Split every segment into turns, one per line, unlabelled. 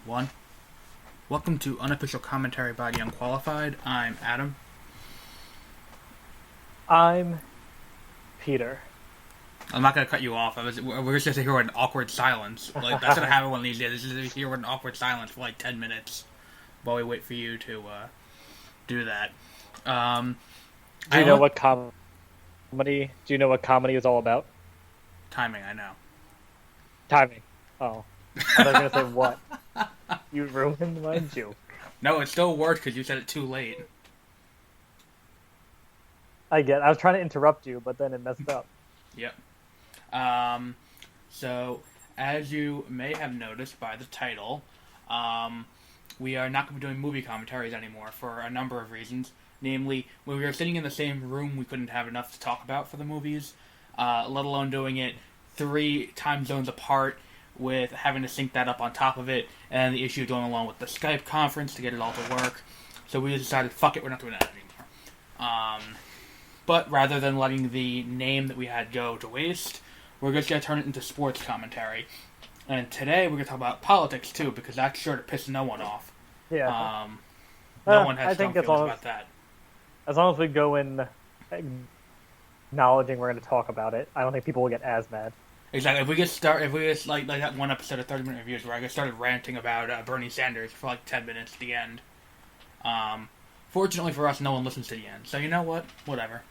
One. Welcome to Unofficial Commentary by the Unqualified. I'm Adam.
I'm Peter.
I'm not going to cut you off. We're just here with an awkward silence. Like, that's going to happen one of these days. This is here with an awkward silence for like 10 minutes while we wait for you to do that.
Do you know what comedy? Do you know what comedy is all about?
Timing, I know.
Timing. Oh, I was gonna say what? You ruined my joke.
No, it still worked because you said it too late.
I was trying to interrupt you, but then it messed up.
Yep. So, as you may have noticed by the title, we are not going to be doing movie commentaries anymore for a number of reasons. Namely, when we were sitting in the same room, we couldn't have enough to talk about for the movies, let alone doing it 3 time zones apart with having to sync that up on top of it, and the issue going along with the Skype conference to get it all to work. So we decided, fuck it, we're not doing that anymore. But rather than letting the name that we had go to waste, we're just going to turn it into sports commentary. And today we're going to talk about politics too, because that's sure to piss no one off.
Yeah.
No one has
I
strong
think
feelings about that.
As long as we go in acknowledging we're going to talk about it, I don't think people will get as mad.
Exactly. If we just like that one episode of 30-minute reviews where I just started ranting about Bernie Sanders for like 10 minutes at the end. Fortunately for us, no one listens to the end. So you know what? Whatever.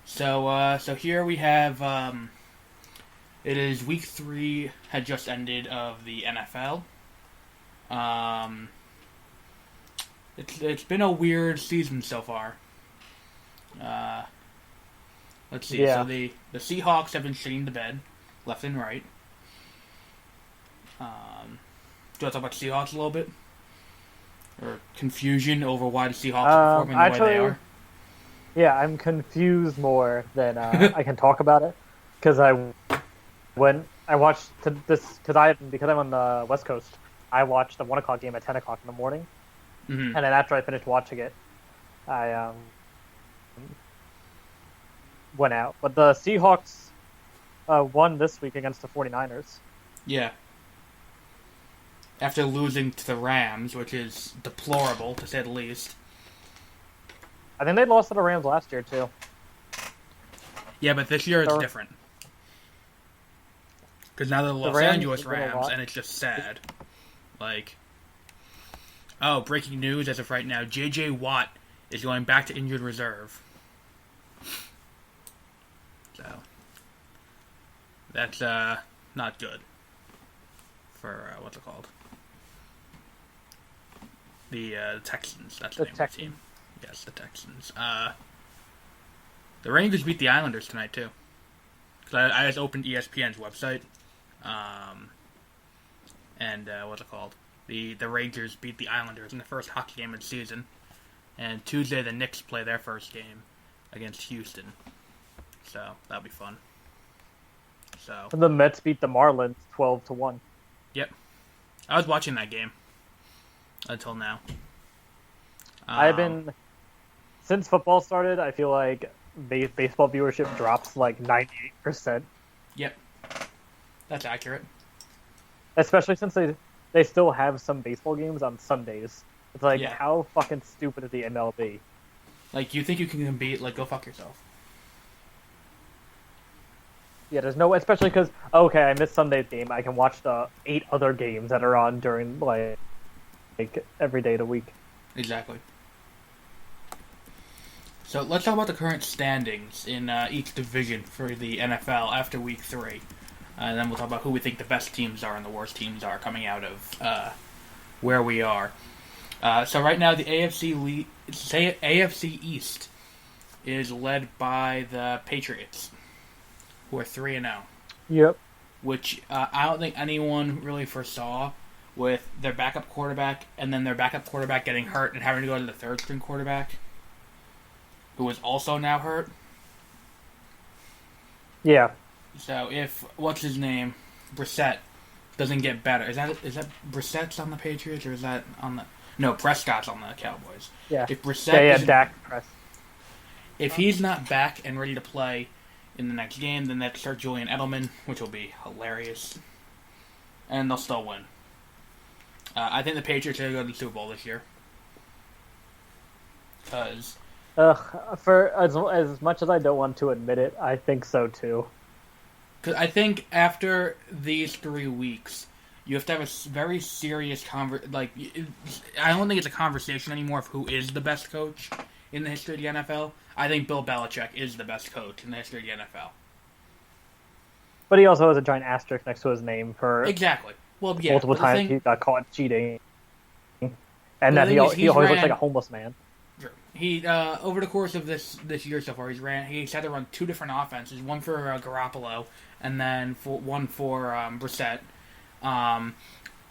So here we have, it is week 3 had just ended of the NFL. It's been a weird season so far. Let's see.
Yeah.
So the Seahawks have been shitting the bed, left and right. Do you want to talk about Seahawks a little bit? Or confusion over why the Seahawks are performing the way they are?
Yeah, I'm confused more than I can talk about it, because I watched this because I'm on the West Coast. I watched the 1:00 game at 10:00 in the morning, and then after I finished watching it, I went out. But the Seahawks won this week against the 49ers.
Yeah. After losing to the Rams, which is deplorable to say the least.
I think they lost to the Rams last year too.
Yeah, but this year it's different. Because now they're the Los Angeles Rams, and it's just sad. Like, oh, breaking news as of right now, J.J. Watt is going back to injured reserve. So, that's not good for, what's it called? The Texans. That's the name of the team. Yes, the Texans. The Rangers beat the Islanders tonight, too. Because I just opened ESPN's website. And what's it called? The Rangers beat the Islanders in the first hockey game of the season. And Tuesday, the Knicks play their first game against Houston. So, that'll be fun. So
And the Mets beat the Marlins 12-1.
Yep. I was watching that game. Until now.
Since football started, I feel like baseball viewership drops like 98%.
Yep. That's accurate.
Especially since they still have some baseball games on Sundays. It's like,
Yeah.
How fucking stupid is the MLB?
Like, you think you can compete? Like, go fuck yourself.
Yeah, there's no... Especially because, okay, I missed Sunday's game. I can watch the 8 other games that are on during, like every day of the week.
Exactly. So let's talk about the current standings in each division for the NFL after Week 3. And then we'll talk about who we think the best teams are and the worst teams are coming out of where we are. So right now the AFC East is led by the Patriots, who are 3-0.
Yep.
Which I don't think anyone really foresaw, with their backup quarterback and then their backup quarterback getting hurt and having to go to the third-string quarterback, who is also now hurt.
Yeah.
So if what's his name, Brissett, doesn't get better, is that Brissett's on the Patriots or is that on the Prescott's on the Cowboys?
Yeah.
If Brissett
Dak Prescott.
If he's not back and ready to play in the next game, then that's start Julian Edelman, which will be hilarious. and they'll still win. I think the Patriots are going to go to the Super Bowl this year. Because
For as much as I don't want to admit it, I think so too.
I think after these 3 weeks, you have to have a very serious I don't think it's a conversation anymore of who is the best coach in the history of the NFL. I think Bill Belichick is the best coach in the history of the NFL.
But he also has a giant asterisk next to his name for
exactly. Well, yeah,
multiple times he got caught cheating, and that he always looks like a homeless man.
He over the course of this year so far, he's had to run 2 different offenses, one for Garoppolo and then one for Brissett.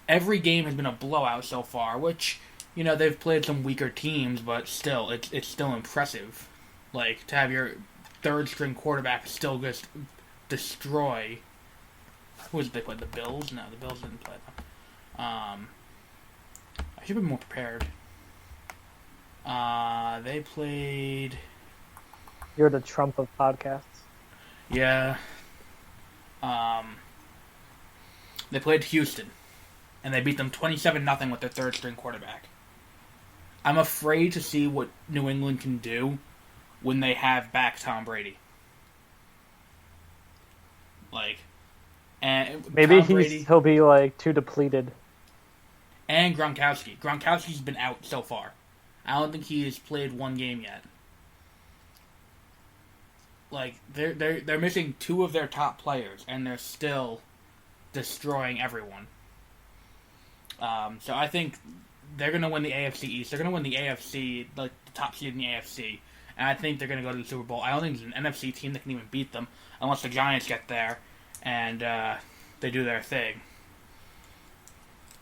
Every game has been a blowout so far, which they've played some weaker teams, but still, it's still impressive. Like to have your 3rd string quarterback still just destroy. Who was it they played? The Bills? No, the Bills didn't play them. I should have been more prepared. They played...
You're the Trump of podcasts.
Yeah. They played Houston, and they beat them 27-0 with their 3rd string quarterback. I'm afraid to see what New England can do when they have back Tom Brady. And
maybe he'll be too depleted.
And Gronkowski. Gronkowski's been out so far. I don't think he has played 1 game yet. They're missing 2 of their top players, and they're still destroying everyone. So I think they're going to win the AFC East. They're going to win the AFC, the top seed in the AFC, and I think they're going to go to the Super Bowl. I don't think there's an NFC team that can even beat them unless the Giants get there and they do their thing,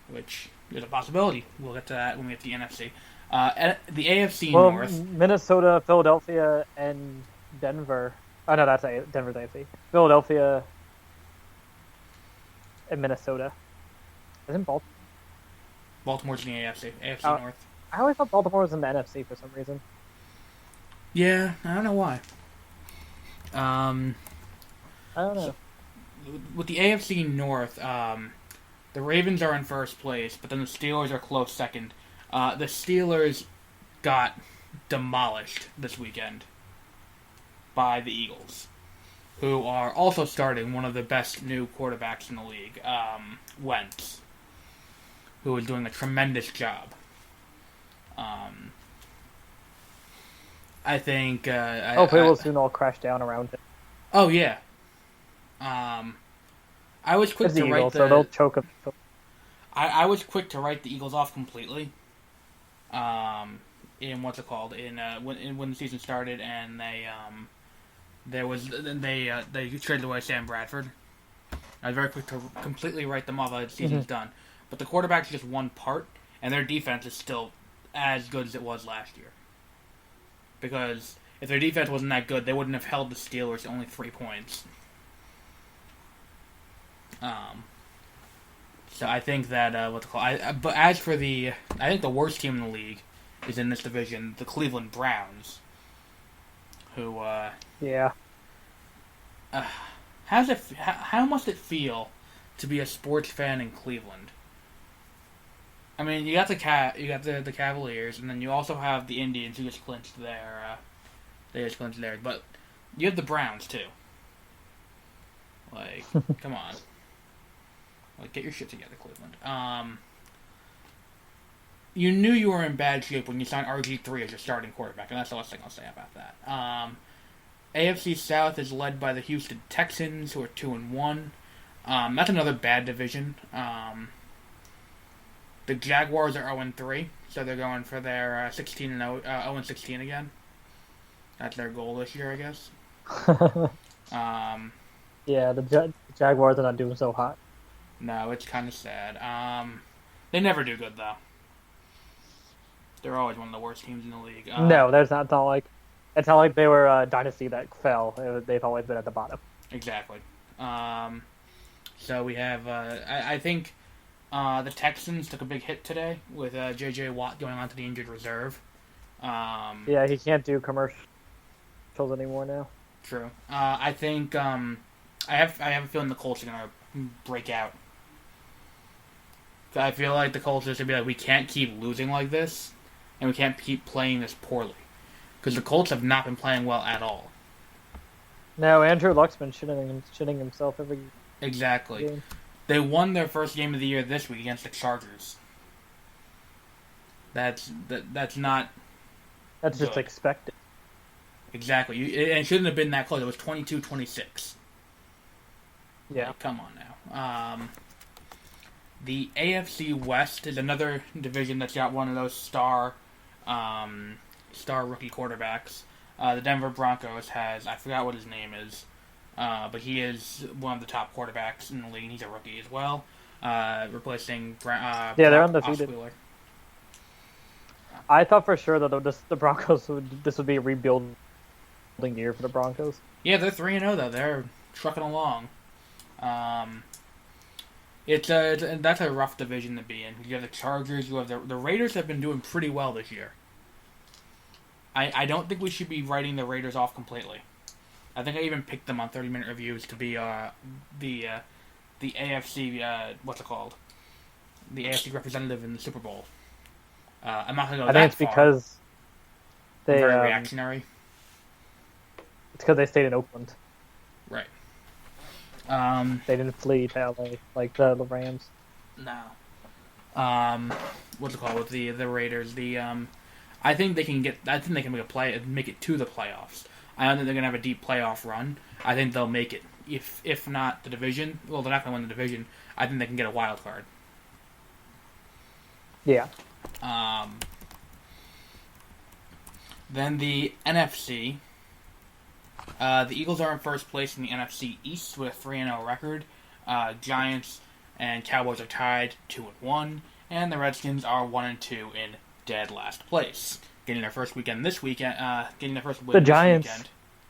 which is a possibility. We'll get to that when we get to the NFC. The AFC North.
Minnesota, Philadelphia, and Denver. Oh, no, that's Denver's AFC. Philadelphia and Minnesota. Isn't Baltimore?
Baltimore's in the AFC North.
I always thought Baltimore was in the NFC for some reason.
Yeah, I don't know why.
I don't know.
With the AFC North, the Ravens are in first place, but then the Steelers are close second. The Steelers got demolished this weekend by the Eagles, who are also starting one of the best new quarterbacks in the league, Wentz, who is doing a tremendous job. I think...
hopefully we'll soon all crash down around him.
Oh, yeah. I was quick to write
so they'll choke him.
I was quick to write the Eagles off completely. In what's it called? When the season started, and they traded away Sam Bradford. I was very quick to completely write them off. The season's done, but the quarterback's just one part, and their defense is still as good as it was last year. Because if their defense wasn't that good, they wouldn't have held the Steelers to only 3 points. So I think that but as for I think the worst team in the league is in this division, the Cleveland Browns, who
yeah.
How must it feel to be a sports fan in Cleveland? I mean, you got the Cavaliers, and then you also have the Indians who just clinched their theirs, but you have the Browns too. Come on. Get your shit together, Cleveland. You knew you were in bad shape when you signed RG3 as your starting quarterback, and that's the last thing I'll say about that. AFC South is led by the Houston Texans, who are 2-1. That's another bad division. The Jaguars are 0-3, so they're going for their 0-16 again. That's their goal this year, I guess.
Yeah, the Jaguars are not doing so hot.
No, it's kind of sad. They never do good, though. They're always one of the worst teams in the league.
No, it's not like they were a dynasty that fell. They've always been at the bottom.
Exactly. So we have, I think the Texans took a big hit today with J.J. Watt going on to the injured reserve.
Yeah, he can't do commercials anymore now.
True. I think I have a feeling the Colts are going to break out. I feel like the Colts just should be like, we can't keep losing like this, and we can't keep playing this poorly. Because the Colts have not been playing well at all.
No, Andrew Luck's been shitting himself every
Exactly.
game.
They won their first game of the year this week against the Chargers. That's not.
That's just
good.
expected.
Exactly. It shouldn't have been that close. It was 22-26.
Yeah.
Like, come on now. The AFC West is another division that's got one of those star rookie quarterbacks. The Denver Broncos has, I forgot what his name is, but he is one of the top quarterbacks in the league. He's a rookie as well, replacing
they're undefeated.
Osweiler.
I thought for sure that the Broncos this would be a rebuilding year for the Broncos.
Yeah, they're 3-0 though. They're trucking along. That's a rough division to be in. You have the Chargers. You have the Raiders have been doing pretty well this year. I don't think we should be writing the Raiders off completely. I think I even picked them on 30-minute reviews to be the AFC what's it called? The AFC representative in the Super Bowl. I'm not gonna go that far.
I think it's because they
very reactionary.
It's because they stayed in Oakland.
Right.
They didn't flee to LA like the Rams.
No. What's it called with the Raiders? I think they can make it to the playoffs. I don't think they're gonna have a deep playoff run. I think they'll make it. If not the division, well, they're not gonna win the division. I think they can get a wild card.
Yeah.
Then the NFC. The Eagles are in first place in the NFC East with a 3-0 record. Giants and Cowboys are tied 2-1, and the Redskins are 1-2 in dead last place, getting their first weekend this weekend. Getting their first win.
The
this
Giants
weekend.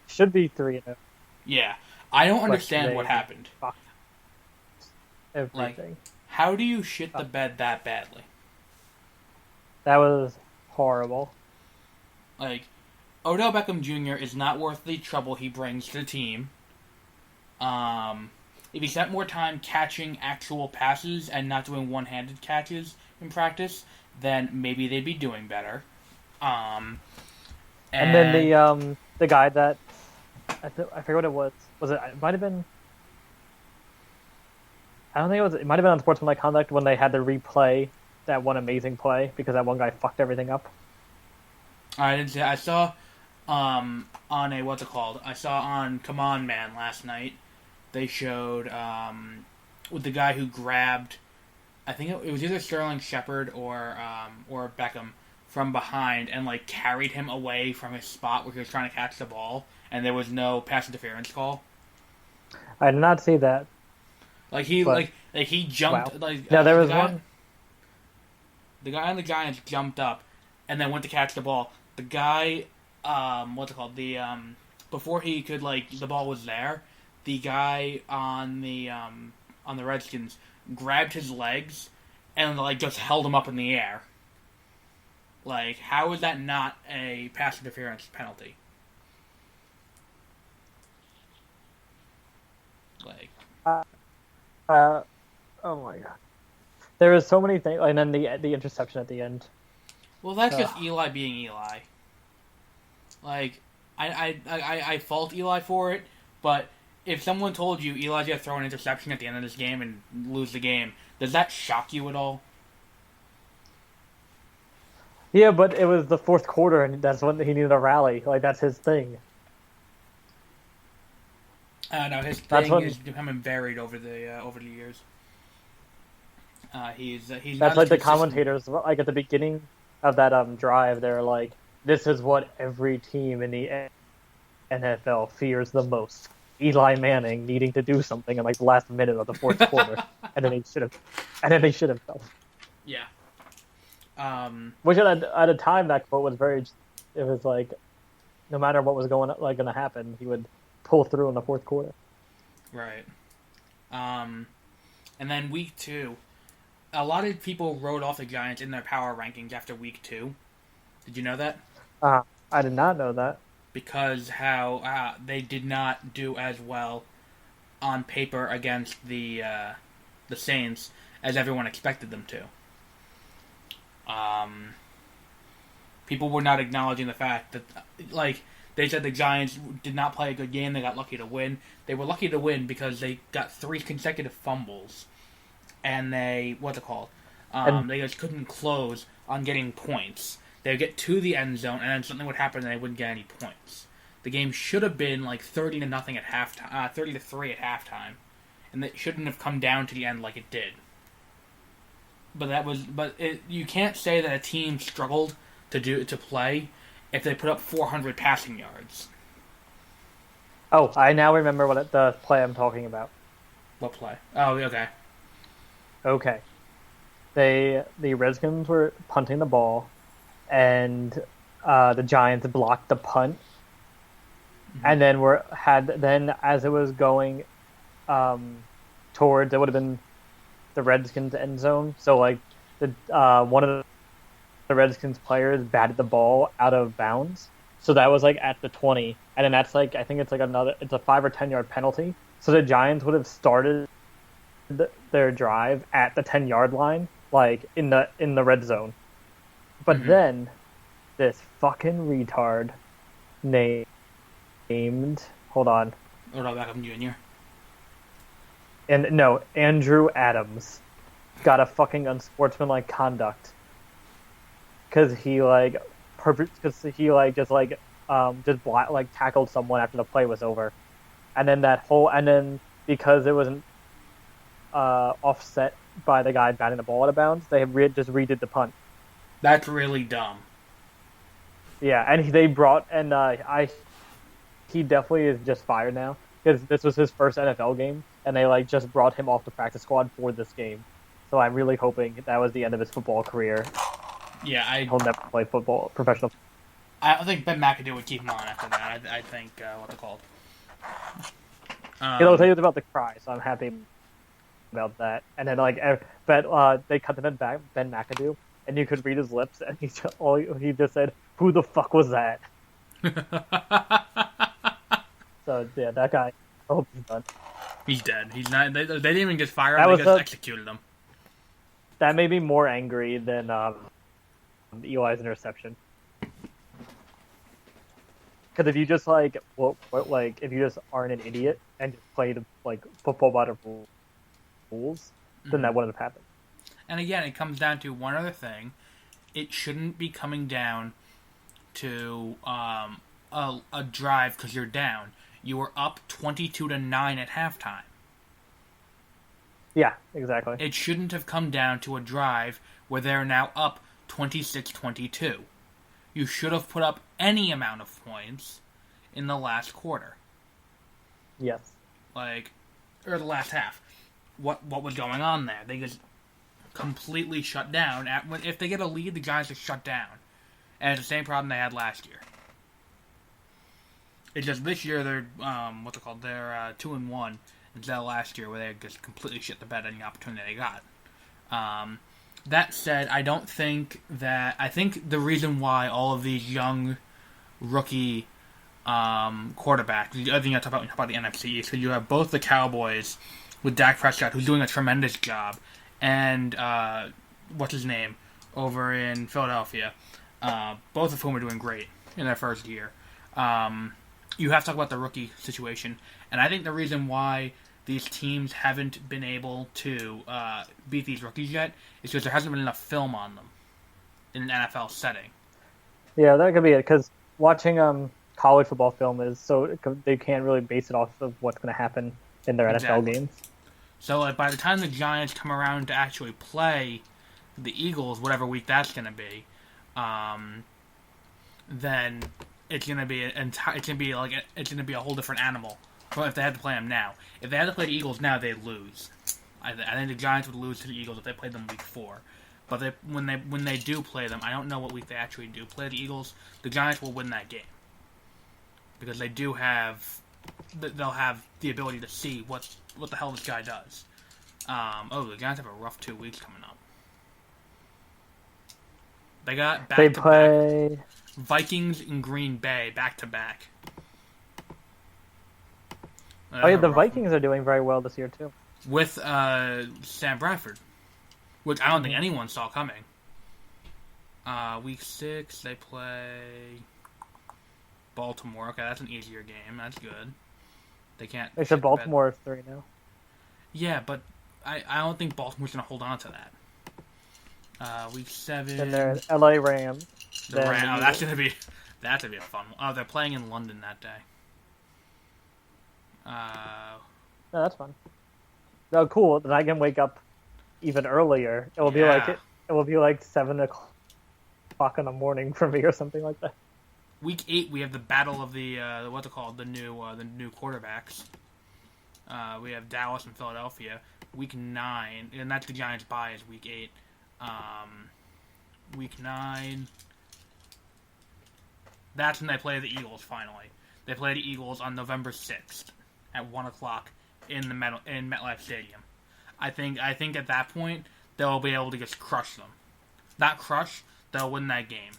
Should be 3-0.
Yeah, I don't understand what happened.
Everything.
Like, how do you shit the bed that badly?
That was horrible.
Like, Odell Beckham Jr. is not worth the trouble he brings to the team. If he spent more time catching actual passes and not doing one-handed catches in practice, then maybe they'd be doing better. And
then the guy that I forget what it was. Was it? It might have been. I don't think it was. It might have been on Sportsmanlike Conduct when they had to replay that one amazing play because that one guy fucked everything up.
I didn't see. I saw on a what's it called? I saw on Come On Man last night. They showed with the guy who grabbed. I think it was either Sterling Shepard or Beckham from behind and like carried him away from his spot where he was trying to catch the ball, and there was no pass interference call.
I did not see that.
Like he jumped.
Wow.
Like
there was one.
The guy on the Giants jumped up, and then went to catch the ball. The guy, what's it called? Before he could the ball was there. The guy on the Redskins grabbed his legs and just held him up in the air. Like, how is that not a pass interference penalty? Like,
oh my god, there was so many things, and then the interception at the end.
Well, that's just Eli being Eli. Like, I fault Eli for it, but if someone told you Eli's going to throw an interception at the end of this game and lose the game, does that shock you at all?
Yeah, but it was the fourth quarter, and that's when he needed a rally. Like, that's his thing.
No, his thing is becoming varied over the years. He's
that's like the commentators, like at the beginning of that drive, they're like, "This is what every team in the NFL fears the most." Eli Manning needing to do something in the last minute of the fourth quarter, and then he should have fell.
Yeah.
Which at a time that quote was very. It was like, no matter what was going to happen, he would pull through in the fourth quarter.
Right. And then week 2, a lot of people wrote off the Giants in their power rankings after week 2. Did you know that?
I did not know that.
Because how they did not do as well on paper against the Saints as everyone expected them to. People were not acknowledging the fact that, like, they said the Giants did not play a good game. They got lucky to win. They were lucky to win because they got 3 consecutive fumbles, and they they just couldn't close on getting points. They would get to the end zone, and then something would happen, and they wouldn't get any points. The game should have been like 30-0 at halftime, 30-3 at halftime, and it shouldn't have come down to the end like it did. You can't say that a team struggled to play if they put up 400 passing yards.
Oh, I now remember the play I'm talking about.
What play? Oh, okay.
Okay. The Redskins were punting the ball, and the Giants blocked the punt, and then as it was going towards, it would have been the Redskins end zone. So like one of the Redskins players batted the ball out of bounds. So that was like at the 20, and then that's like, I think it's a 5 or 10 yard penalty. So the Giants would have started their drive at the 10-yard line, like in the red zone. But then this fucking retard named hold on.
Odell Beckham Jr.
And no, Andrew Adams got a fucking unsportsmanlike conduct because he tackled someone after the play was over, and then because it wasn't offset by the guy batting the ball out of bounds, they just redid the punt.
That's really dumb.
Yeah, and he definitely is just fired now because this was his first NFL game, and they just brought him off the practice squad for this game. So I'm really hoping that was the end of his football career.
Yeah,
he'll never play professional.
I don't think Ben McAdoo would keep him on after that. I think what's it called?
It'll tell you about the cry, so I'm happy about that. And then they cut to Ben McAdoo, and you could read his lips, and he just said, "Who the fuck was that?" So yeah, that guy. I hope he's done.
He's dead. He's not. They didn't even just fire him. They just executed him.
That made me more angry than Eli's interception. Because if you just if you just aren't an idiot and just play the football by the rules, then that wouldn't have happened.
And again, it comes down to one other thing: it shouldn't be coming down to a drive because you're down. You were up 22-9 at halftime.
Yeah, exactly.
It shouldn't have come down to a drive where they're now up 26-22. You should have put up any amount of points in the last quarter.
Yes.
Or the last half. What was going on there? They just completely shut down. If they get a lead, the Giants are shut down. And it's the same problem they had last year. It's just this year they're, they're 2-1 instead of last year where they just completely shit the bed any opportunity they got. That said, I think the reason why all of these young rookie quarterbacks, the other thing I talk about the NFC East, because you have both the Cowboys with Dak Prescott, who's doing a tremendous job, and what's his name over in Philadelphia, both of whom are doing great in their first year. You have to talk about the rookie situation, and I think the reason why these teams haven't been able to beat these rookies yet is because there hasn't been enough film on them in an NFL setting. Yeah,
that could be it, because watching college football film is so they can't really base it off of what's going to happen in their NFL games.
So by the time the Giants come around to actually play the Eagles, whatever week that's going to be, then it's going to be a whole different animal. If they had to play them now. If they had to play the Eagles now, they'd lose. I think the Giants would lose to the Eagles if they played them week 4. But when they do play them, I don't know what week they actually do play the Eagles. The Giants will win that game because they'll have the ability to see what the hell this guy does. The Giants have a rough 2 weeks coming up. They got back-to-back Vikings and Green Bay back-to-back.
The Vikings are doing very well this year, too.
With Sam Bradford. which I don't think anyone saw coming. Week 6, they play Baltimore. Okay, that's an easier game. That's good. They can't.
They said Baltimore is 3 now.
Yeah, but I don't think Baltimore's going to hold on to that. Week 7.
Then there's LA Rams.
That's gonna be a fun one. Oh, they're playing in London that day.
No, that's fun. Oh, cool. Then I can wake up even earlier. It will be like 7 o'clock in the morning for me or something like that.
Week 8, we have the battle of the what's it called? The new quarterbacks. We have Dallas and Philadelphia. Week 9, and that's the Giants' bye is week 8. Week 9. That's when they play the Eagles. Finally, they play the Eagles on November 6th at 1 o'clock in MetLife Stadium. I think at that point they'll be able to just crush them. Not crush. They'll win that game.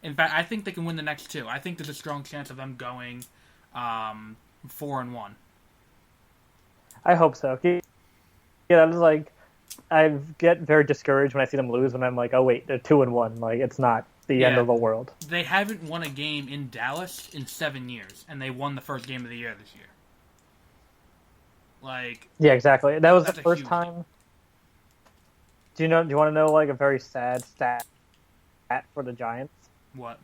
In fact, I think they can win the next 2. I think there's a strong chance of them going 4-1.
I hope so. Yeah, I was like, I get very discouraged when I see them lose. When I'm like, oh wait, they're 2-1. Like it's not the end of the world.
They haven't won a game in Dallas in 7 years, and they won the first game of the year this year. Like,
yeah, exactly. That was the first time. Do you want to know like a very sad stat for the Giants?
What?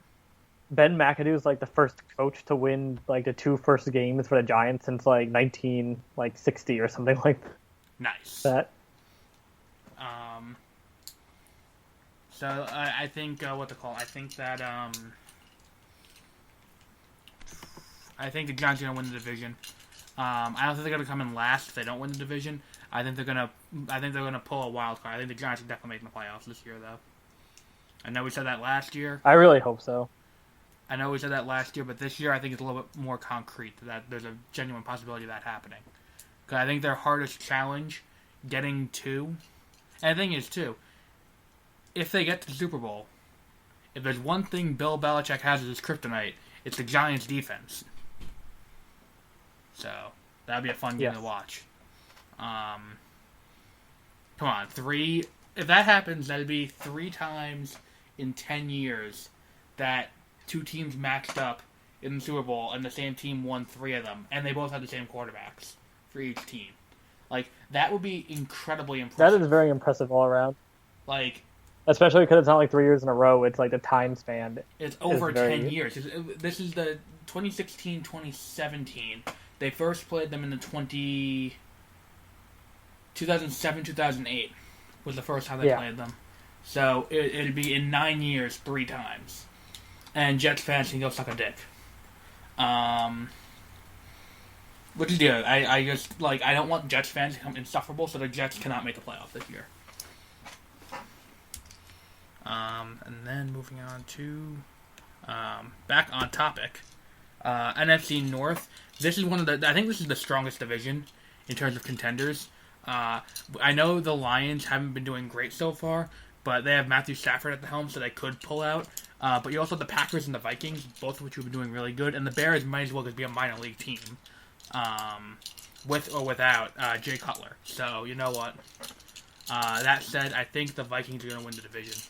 Ben McAdoo is like the first coach to win like the 2 first games for the Giants since like 1960 or something like that.
Nice.
That.
So I think I think that I think the Giants are gonna win the division. I don't think they're gonna come in last if they don't win the division. I think they're gonna pull a wild card. I think the Giants are definitely making the playoffs this year, though. I know we said that last year.
I really hope so.
I know we said that last year, but this year I think it's a little bit more concrete that there's a genuine possibility of that happening. Because I think their hardest challenge, getting to, and the thing is too, if they get to the Super Bowl, if there's one thing Bill Belichick has as his kryptonite, it's the Giants' defense. So that'd be a fun game to watch. Come on, 3. If that happens, that'd be 3 times in 10 years that 2 teams matched up in the Super Bowl and the same team won 3 of them, and they both had the same quarterbacks for each team. Like, that would be incredibly impressive.
That is very impressive all around.
Like,
especially because it's not like 3 years in a row. It's like the time span.
It's over 10 years. This is the 2016-2017. They first played them in the 2007-2008 was the first time they played them. So it'd be in 9 years 3 times. And Jets fans can go suck a dick. Which is good. I just, like, I don't want Jets fans to become insufferable, so the Jets cannot make the playoffs this year. And then moving on to back on topic, NFC North. This is I think this is the strongest division in terms of contenders. I know the Lions haven't been doing great so far, but they have Matthew Stafford at the helm, so they could pull out. But you also have the Packers and the Vikings, both of which have been doing really good, and the Bears might as well just be a minor league team, with or without Jay Cutler. So you know what? That said, I think the Vikings are going to win the division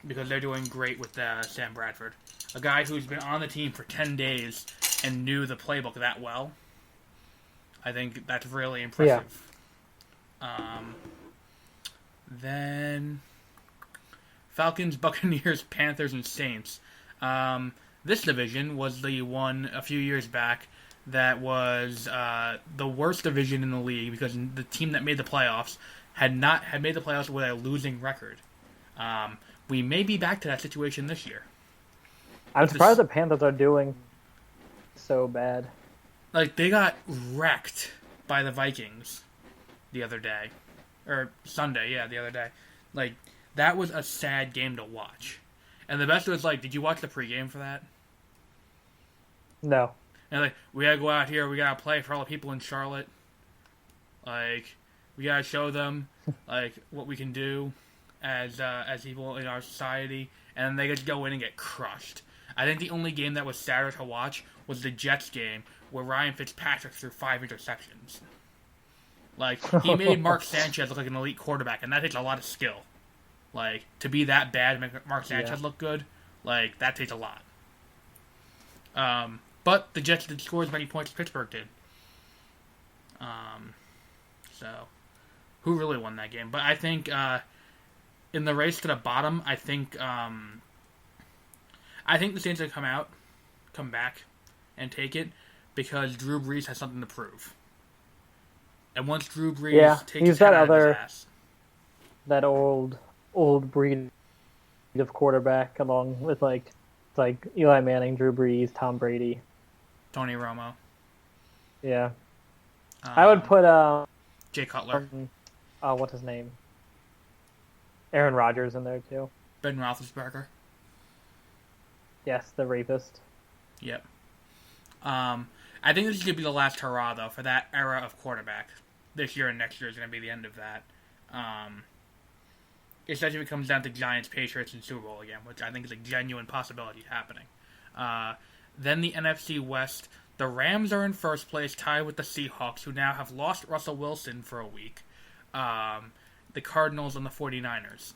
because they're doing great with Sam Bradford, a guy who's been on the team for 10 days and knew the playbook that well. I think that's really impressive. Yeah. Then Falcons, Buccaneers, Panthers, and Saints. This division was the one a few years back that was the worst division in the league because the team that made the playoffs had made the playoffs with a losing record. We may be back to that situation this year.
I'm surprised the Panthers are doing so bad.
Like, they got wrecked by the Vikings the other day. Or Sunday, the other day. Like, that was a sad game to watch. And the best was, like, did you watch the pregame for that?
No.
And, like, we gotta go out here, we gotta play for all the people in Charlotte. Like, we gotta show them, like, what we can do as people in our society. And they just go in and get crushed. I think the only game that was sadder to watch was the Jets game, where Ryan Fitzpatrick threw 5 interceptions. Like, he made Mark Sanchez look like an elite quarterback, and that takes a lot of skill. Like, to be that bad and make Mark Sanchez look good, like, that takes a lot. But the Jets did score as many points as Pittsburgh did. So, who really won that game? But I think, in the race to the bottom, I think the Saints will come back, and take it, because Drew Brees has something to prove. And once Drew Brees takes his head out of his ass.
That old breed of quarterback, along with like Eli Manning, Drew Brees, Tom Brady,
Tony Romo.
Yeah, I would put
Jay Cutler.
What's his name? Aaron Rodgers in there too.
Ben Roethlisberger.
Yes, the rapist.
Yep. I think this is going to be the last hurrah, though, for that era of quarterback. This year and next year is going to be the end of that. Especially if it comes down to Giants, Patriots, and Super Bowl again, which I think is a genuine possibility happening. Then the NFC West. The Rams are in first place, tied with the Seahawks, who now have lost Russell Wilson for a week. The Cardinals and the 49ers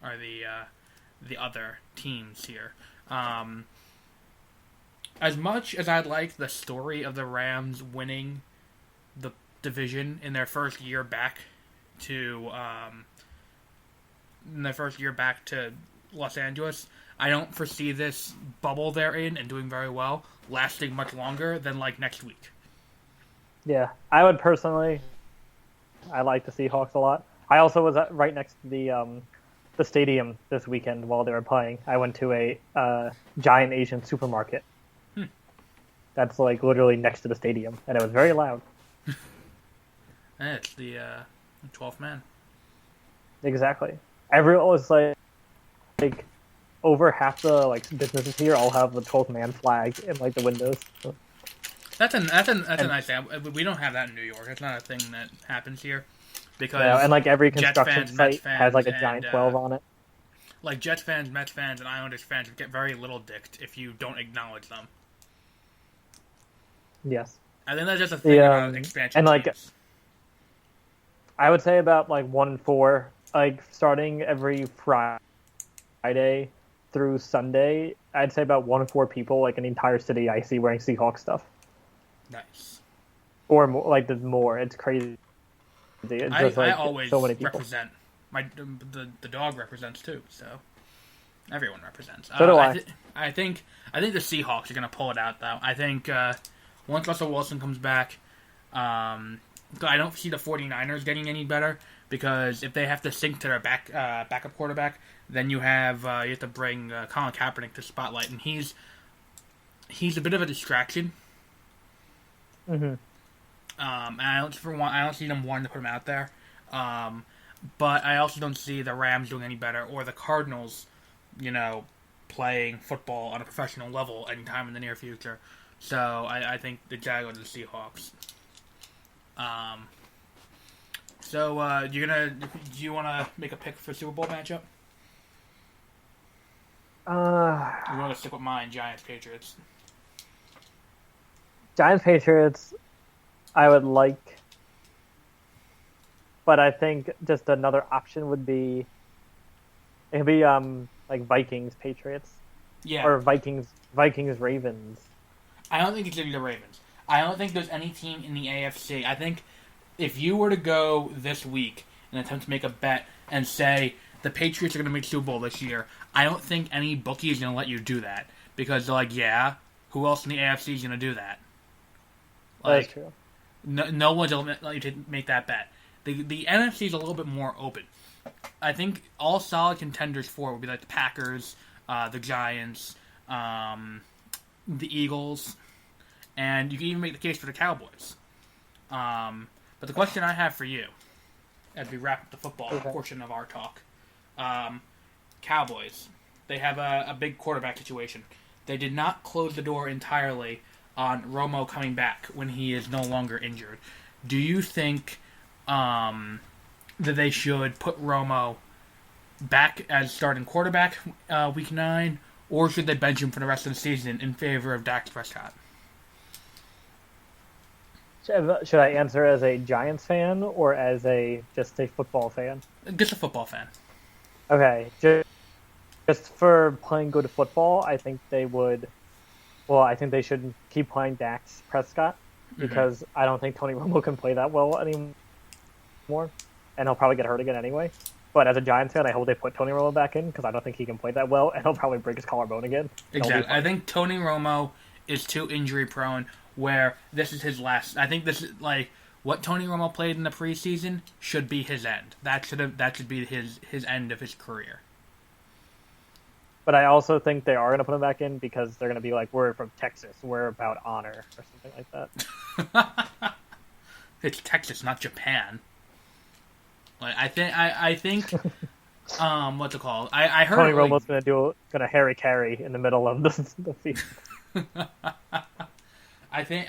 are the other teams here. As much as I'd like the story of the Rams winning the division in their first year back to Los Angeles, I don't foresee this bubble they're in and doing very well lasting much longer than like next week.
Yeah, I would personally. I like the Seahawks a lot. I also was right next to the stadium this weekend while they were playing. I went to a giant Asian supermarket. That's like literally next to the stadium, and it was very loud.
It's the 12th man.
Exactly. Everyone was like over half the businesses here all have the 12th man flag in the windows. So.
That's a nice thing. We don't have that in New York. It's not a thing that happens here. Because
and every construction site has a giant 12 on it.
Like Jets fans, Mets fans, and Islanders fans get very little dicked if you don't acknowledge them.
Yes.
I think that's just a thing about expansion teams.
I would say about 1 and 4, starting every Friday through Sunday. I'd say about 1 and 4 people, in the entire city, I see wearing Seahawks stuff.
Nice.
Or more, there's more. It's crazy. It's just,
I always
so many people.
represent. The dog represents too, so everyone represents.
So do I.
I think the Seahawks are going to pull it out, though. I think once Russell Wilson comes back, I don't see the 49ers getting any better, because if they have to sync to their backup quarterback, then you have to bring Colin Kaepernick to spotlight, and he's a bit of a distraction.
Mm-hmm.
And I don't see them wanting to put him out there. But I also don't see the Rams doing any better, or the Cardinals, playing football on a professional level anytime in the near future. So I think the Jaguars and the Seahawks. Do you want to make a pick for Super Bowl matchup? You want to stick with mine, Giants Patriots?
Giants Patriots, I would like, but I think just another option would be Vikings Patriots.
Yeah.
Or Vikings Ravens.
I don't think it's going to be the Ravens. I don't think there's any team in the AFC. I think if you were to go this week and attempt to make a bet and say the Patriots are going to make Super Bowl this year, I don't think any bookie is going to let you do that, because they're like, yeah, who else in the AFC is going to do that?
That's true.
No one's going to let you make that bet. The NFC is a little bit more open. I think all solid contenders for it would be the Packers, the Giants, the Eagles, and you can even make the case for the Cowboys. But the question I have for you, as we wrap up the football portion of our talk, Cowboys, they have a big quarterback situation. They did not close the door entirely on Romo coming back when he is no longer injured. Do you think that they should put Romo back as starting quarterback week 9, or should they bench him for the rest of the season in favor of Dak Prescott?
Should I answer as a Giants fan or as just a football fan?
Just a football fan.
Okay, just for playing good football, I think they would. Well, I think they should keep playing Dax Prescott because I don't think Tony Romo can play that well anymore, and he'll probably get hurt again anyway. But as a Giants fan, I hope they put Tony Romo back in because I don't think he can play that well, and he'll probably break his collarbone again.
Exactly. I think Tony Romo is too injury prone. Where this is his last. I think this is like what Tony Romo played in the preseason should be his end. That should be his end of his career.
But I also think they are going to put him back in because they're going to be like, we're from Texas, we're about honor or something like that.
It's Texas, not Japan. Like I think what's it called? I heard
Tony Romo's gonna Harry carry in the middle of the field.
I think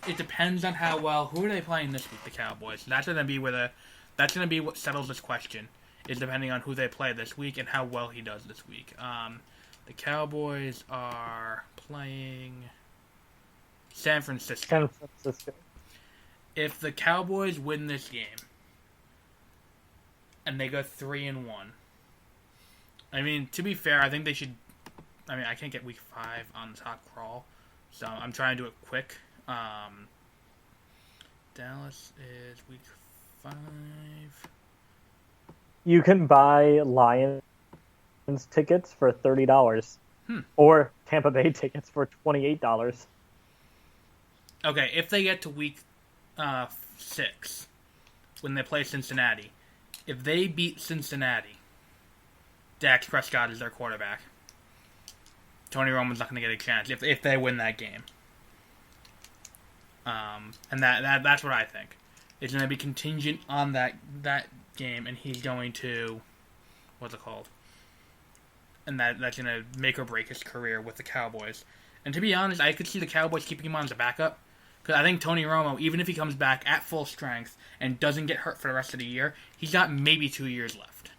it depends on how well. Who are they playing this week? The Cowboys. That's gonna be what settles this question. Is depending on who they play this week and how well he does this week. The Cowboys are playing San Francisco. If the Cowboys win this game and they go 3-1, I mean, to be fair, I think they should. I mean, I can't get week 5 on the top crawl. So I'm trying to do it quick. Dallas is week 5.
You can buy Lions tickets for $30, or Tampa Bay tickets for $28.
Okay, if they get to week 6, when they play Cincinnati, if they beat Cincinnati, Dak Prescott is their quarterback. Tony Romo's not going to get a chance if they win that game. And that's what I think. It's going to be contingent on that game, and he's going to, what's it called? And that's going to make or break his career with the Cowboys. And to be honest, I could see the Cowboys keeping him on as a backup, because I think Tony Romo, even if he comes back at full strength and doesn't get hurt for the rest of the year, he's got maybe 2 years left.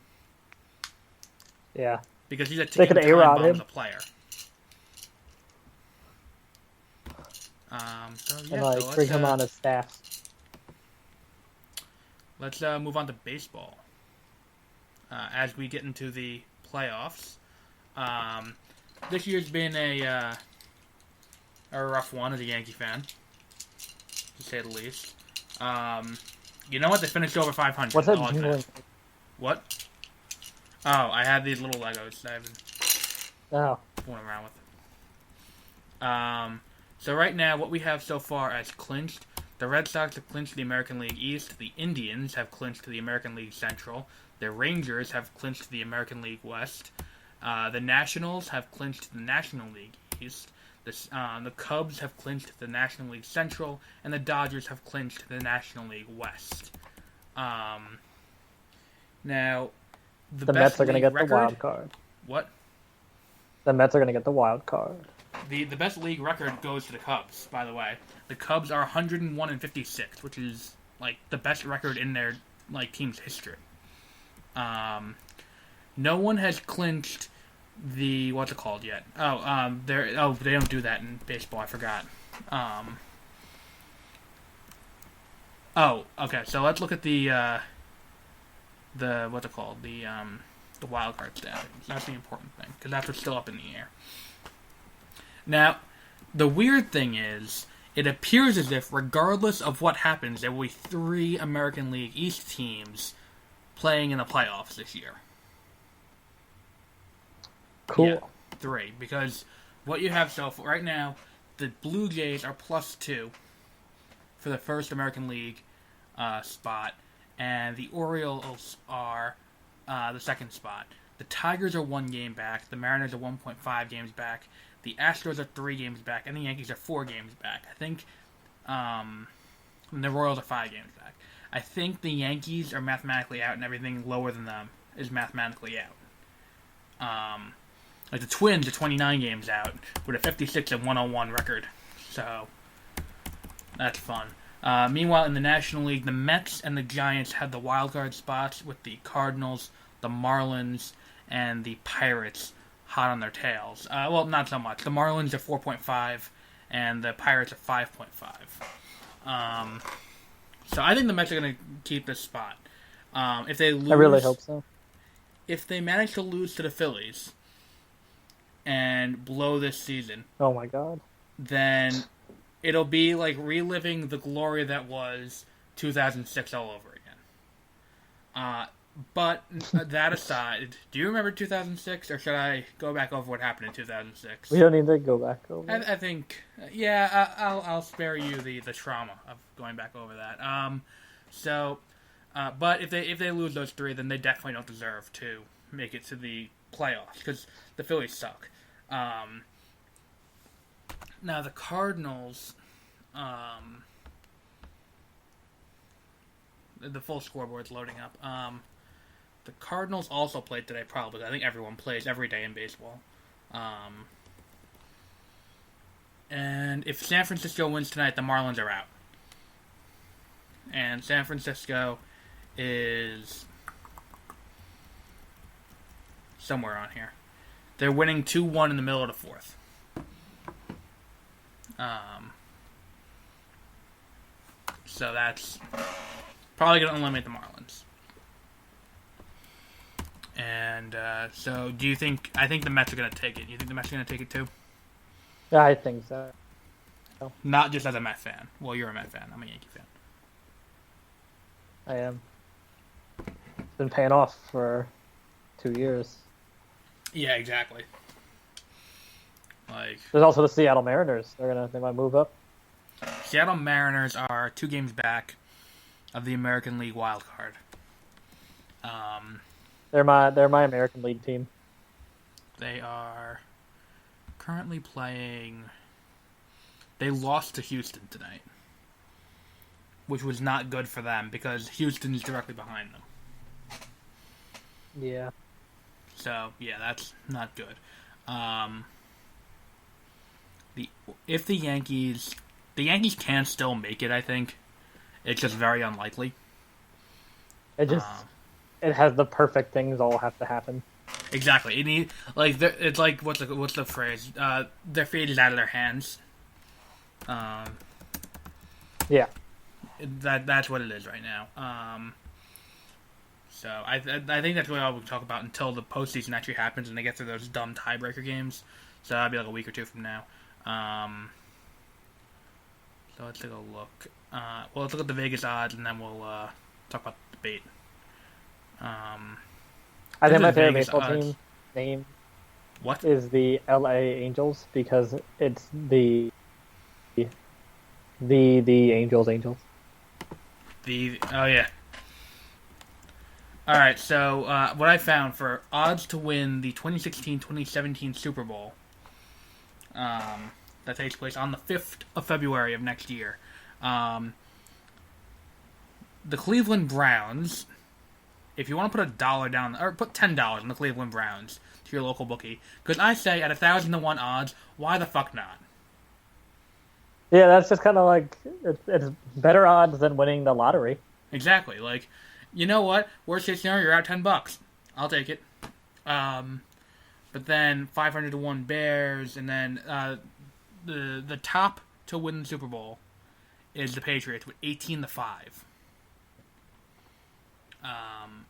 Yeah.
Because he's a ticking time bomb as a player.
Bring him on as staff.
Let's move on to baseball. As we get into the playoffs, this year's been a rough one as a Yankee fan, to say the least. You know what? They finished over 500.
What's that jingling?
What? Oh, I have these little Legos that I've been fooling around with. So right now, what we have so far as clinched, the Red Sox have clinched the American League East, the Indians have clinched the American League Central, the Rangers have clinched the American League West, the Nationals have clinched the National League East, the Cubs have clinched the National League Central, and the Dodgers have clinched the National League West. Now,
the Mets are going to get the wild card.
What?
The Mets are going to get the wild card.
The best league record goes to the Cubs, by the way. The Cubs are 101-56, which is like the best record in their team's history. No one has clinched the what's it called yet? They don't do that in baseball. I forgot. Okay. So let's look at the what's it called? The wild card standings. That's the important thing because that's what's still up in the air. Now, the weird thing is, it appears as if, regardless of what happens, there will be 3 American League East teams playing in the playoffs this year.
Cool.
Yeah, 3. Because what you have so far, right now, the Blue Jays are +2 for the first American League spot, and the Orioles are the second spot. The Tigers are 1 game back, the Mariners are 1.5 games back, the Astros are 3 games back, and the Yankees are 4 games back. I think the Royals are 5 games back. I think the Yankees are mathematically out, and everything lower than them is mathematically out. Like the Twins are 29 games out with a 56-101 record, so that's fun. Meanwhile, in the National League, the Mets and the Giants have the wild card spots with the Cardinals, the Marlins, and the Pirates hot on their tails. Well, not so much. The Marlins are 4.5, and the Pirates are 5.5. So I think the Mets are going to keep this spot. If they lose,
I really hope so.
If they manage to lose to the Phillies and blow this season,
Oh my god.
then it'll be like reliving the glory that was 2006 all over again. But that aside, do you remember 2006, or should I go back over what happened in 2006?
We don't need to go back over.
I think, I'll spare you the trauma of going back over that. But if they lose those three, then they definitely don't deserve to make it to the playoffs because the Phillies suck. Now the Cardinals, the full scoreboard's loading up. The Cardinals also played today, probably. I think everyone plays every day in baseball. And if San Francisco wins tonight, the Marlins are out. And San Francisco is somewhere on here. They're winning 2-1 in the middle of the fourth. So that's probably going to eliminate the Marlins. And so do you think... I think the Mets are going to take it. Do you think the Mets are going to take it too?
Yeah, I think so.
Not just as a Met fan. Well, you're a Met fan. I'm a Yankee fan.
I am. It's been paying off for 2 years.
Yeah, exactly. Like,
there's also the Seattle Mariners. They might move up.
Seattle Mariners are 2 games back of the American League wild card.
They're my American League team.
They are currently playing. They lost to Houston tonight, which was not good for them because Houston is directly behind them.
Yeah.
So yeah, that's not good. If the Yankees can still make it, I think it's just very unlikely.
It has the perfect things all have to happen.
Exactly. It's like what's the phrase? Their fate is out of their hands.
Yeah.
That's what it is right now. So I think that's really all we'll talk about until the postseason actually happens and they get to those dumb tiebreaker games. So that'll be like a week or two from now. So let's take a look. Let's look at the Vegas odds and then we'll talk about the debate.
I think my favorite baseball team name
what
is the LA Angels because it's the Angels.
Oh yeah. All right, so what I found for odds to win the 2016-2017 Super Bowl that takes place on the 5th of February of next year. The Cleveland Browns, if you want to put $1 down, or put $10 on the Cleveland Browns to your local bookie, because I say at 1,000-to-1 odds, why the fuck not?
Yeah, that's just kind of like it's better odds than winning the lottery.
Exactly. Like, you know what? Worst case scenario, you're out $10. I'll take it. But then 500-to-1 Bears, and then the top to win the Super Bowl is the Patriots with 18-5.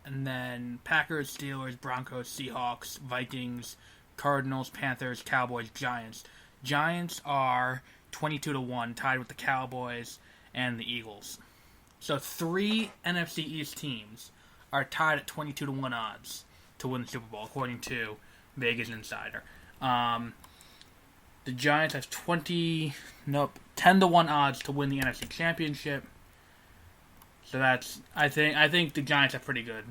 And then Packers, Steelers, Broncos, Seahawks, Vikings, Cardinals, Panthers, Cowboys, Giants. Giants are 22-1, tied with the Cowboys and the Eagles. So 3 NFC East teams are tied at 22-1 odds to win the Super Bowl, according to Vegas Insider. The Giants have 10-1 odds to win the NFC Championship. So that's I think the Giants are pretty good.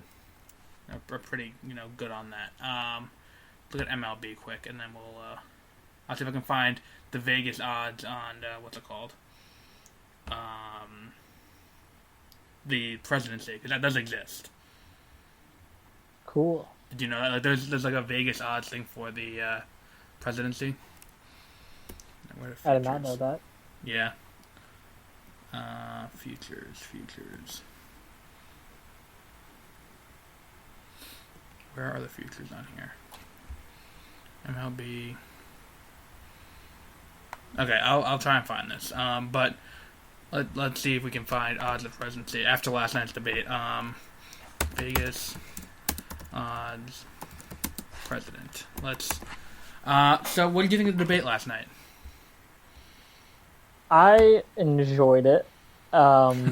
Are pretty good on that. Look at MLB quick, and then I'll see if I can find the Vegas odds on what's it called, the presidency, because that does exist.
Cool.
Did you know that? Like, there's like a Vegas odds thing for the presidency.
I did not know that.
Yeah. Futures. Where are the futures on here? MLB. Okay, I'll try and find this. But Let's see if we can find odds of presidency after last night's debate. Vegas odds president. Let's. So, what did you think of the debate last night?
I enjoyed it. I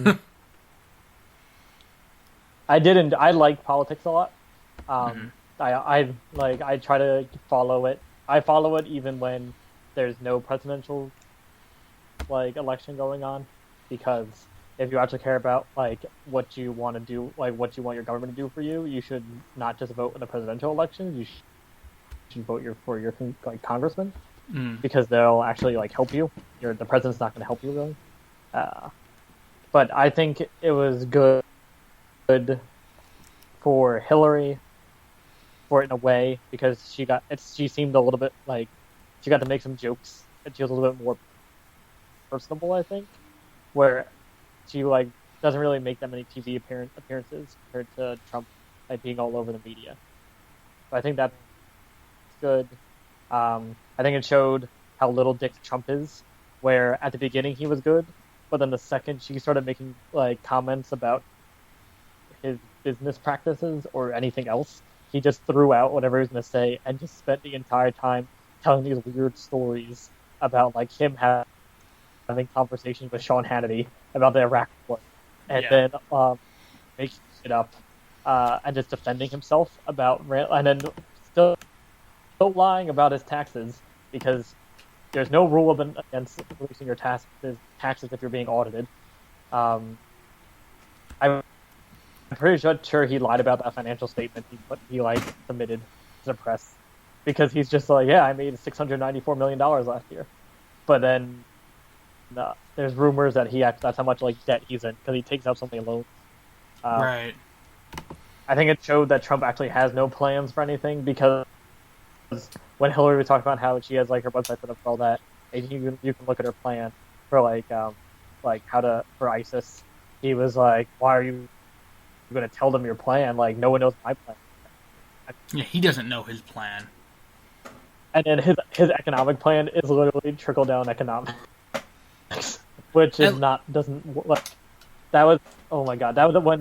didn't. I like politics a lot. I try to follow it. I follow it even when there's no presidential election going on, because if you actually care about what you want to do, what you want your government to do for you, you should not just vote in the presidential elections. You should vote for your congressman, because they'll actually help you. The president's not going to help you really. But I think it was good for Hillary, for it in a way, because she seemed a little bit she got to make some jokes, and she was a little bit more personable, I think, where she doesn't really make that many TV appearances compared to Trump being all over the media. So I think that's good. I think it showed how little dick Trump is, where at the beginning he was good, but then the second she started making comments about his business practices or anything else, he just threw out whatever he was going to say and just spent the entire time telling these weird stories about him having conversations with Sean Hannity about the Iraq war, and then making shit up and just defending himself and then still lying about his taxes, because there's no rule against releasing your taxes if you're being audited. I'm pretty sure he lied about that financial statement he submitted to the press, because he's just I made $694 million last year, but then there's rumors that that's how much debt he's in, because he takes out so many loans.
Right.
I think it showed that Trump actually has no plans for anything, because when Hillary was talking about how she has her website set up for all that, and you can look at her plan for for ISIS. He was like, "Why are you going to tell them your plan? No one knows my plan."
Yeah, he doesn't know his plan.
And then his economic plan is literally trickle down economics, which is doesn't that was, oh my god, that was when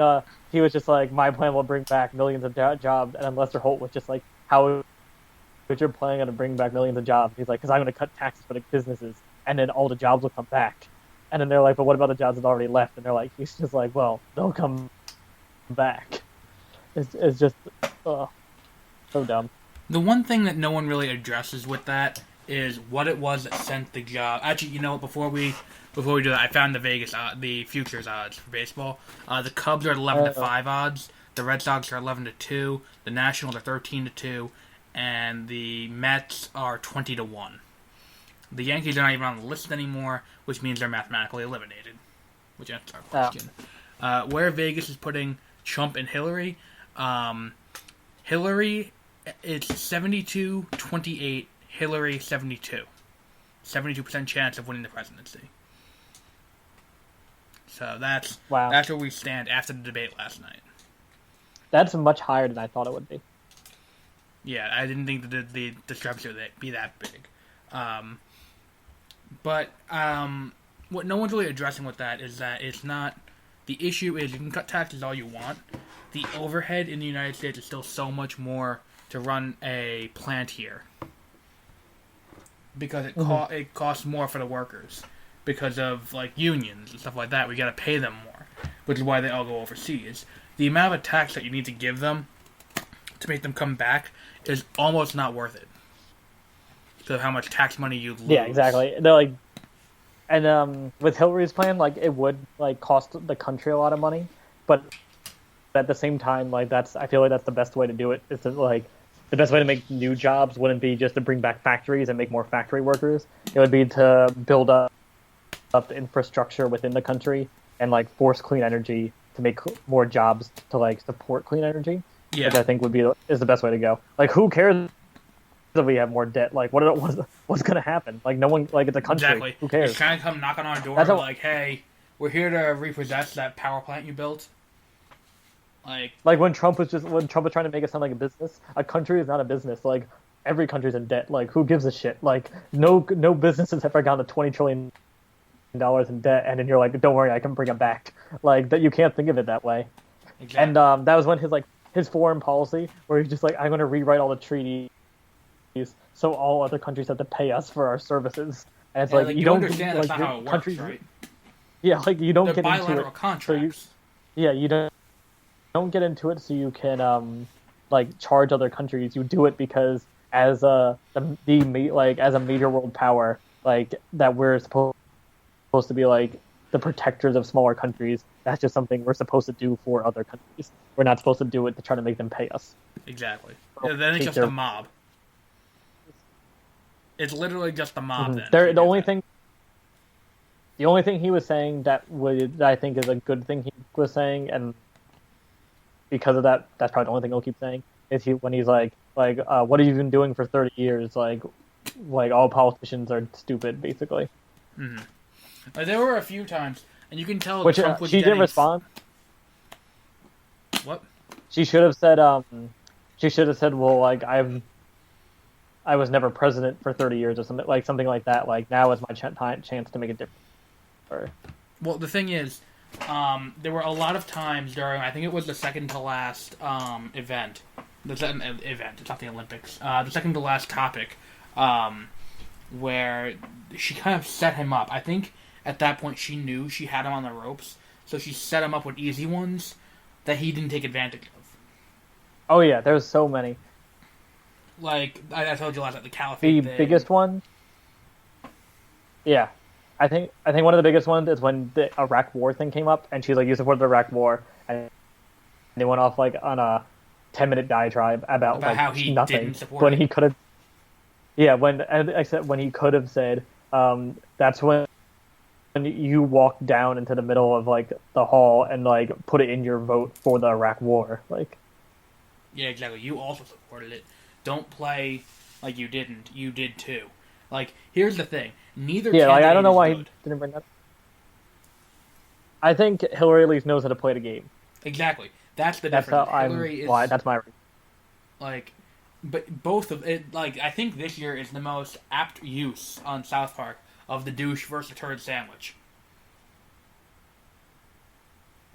he was just my plan will bring back millions of jobs, and then Lester Holt was just how would your plan going to bring back millions of jobs? He's because I'm going to cut taxes for the businesses, and then all the jobs will come back. And then they're but what about the jobs that already left? And they're he's just well, they'll come back. It's just so dumb.
The one thing that no one really addresses with that is what it was that sent the job. Actually, you know what? Before we do that, I found the futures odds for baseball. The Cubs are at 11-5 odds. The Red Sox are 11-2. The Nationals are 13-2. And the Mets are 20-1. The Yankees are not even on the list anymore, which means they're mathematically eliminated. Which answers our question. Where Vegas is putting Trump and Hillary, Hillary is 72-28, Hillary 72. 72% chance of winning the presidency. So that's where we stand after the debate last night.
That's much higher than I thought it would be.
Yeah, I didn't think that the discrepancy would be that big. But what no one's really addressing with that is that it's not... The issue is you can cut taxes all you want. The overhead in the United States is still so much more to run a plant here. Because it costs more for the workers. Because of unions and stuff like that. We got to pay them more. Which is why they all go overseas. The amount of tax that you need to give them to make them come back is almost not worth it. So how much tax money you lose. Yeah,
exactly. They're and with Hillary's plan, it would cost the country a lot of money, but at the same time, I feel that's the best way to do it. Is to the best way to make new jobs wouldn't be just to bring back factories and make more factory workers. It would be to build up the infrastructure within the country and force clean energy to make more jobs to support clean energy. Yeah. Which I think is the best way to go. Who cares if we have more debt? What's going to happen? No one, it's a country.
Exactly.
Who cares?
It's trying to come knock on our door hey, we're here to repossess that power plant you built.
When Trump was trying to make it sound like a business, a country is not a business. Every country's in debt. Who gives a shit? No business has ever gone to $20 trillion dollars in debt, and then you're like, don't worry, I can bring it back. Like that, you can't think of it that way.
Exactly.
And that was when his foreign policy, where he's just like, I'm going to rewrite all the treaties, so all other countries have to pay us for our services. And it's
you don't understand that's not how it works, right?
Yeah, like you don't
They're
get
bilateral
into it.
contracts.
You don't get into it so you can charge other countries. You do it because as as a major world power, like that we're supposed to be like the protectors of smaller countries. That's just something we're supposed to do for other countries. We're not supposed to do it to try to make them pay us.
Exactly. Then it's just a mob. It's literally just a mob.
Mm-hmm. The only thing he was saying that I think is a good thing he was saying, and because of that, that's probably the only thing he'll keep saying, is when he's like, what have you been doing for 30 years? Like all politicians are stupid, basically.
Mm-hmm. There were a few times, and you can tell
which
Trump was
she didn't respond.
What?
She should have said, well, like I was never president for 30 years or something like that. Like now is my chance to make a difference.
Well, the thing is, there were a lot of times during, I think it was the second to last event. It's not the Olympics. The second to last topic, where she kind of set him up. I think at that point she knew she had him on the ropes, so she set him up with easy ones that he didn't take advantage of.
Oh yeah, there's so many.
Like I told you last night, the caliphate.
The biggest one. Yeah, I think one of the biggest ones is when the Iraq War thing came up, and she's like, "You support the Iraq War," and they went off like on a 10-minute diatribe about like
how he
nothing
didn't support
when
it.
he could have. Yeah, when he could have said, "That's when you walked down into the middle of like the hall and like put it in your vote for the Iraq War." Like,
yeah, exactly. You also supported it. Don't play like you didn't. You did too. Like, here's the thing. Neither candidate
I don't know why
good.
he didn't bring that up. I think Hillary at least knows how to play the game.
Exactly. That's the difference.
That's my reason.
Like, but both of it, like, I think this year is the most apt use on South Park of the douche versus turd sandwich.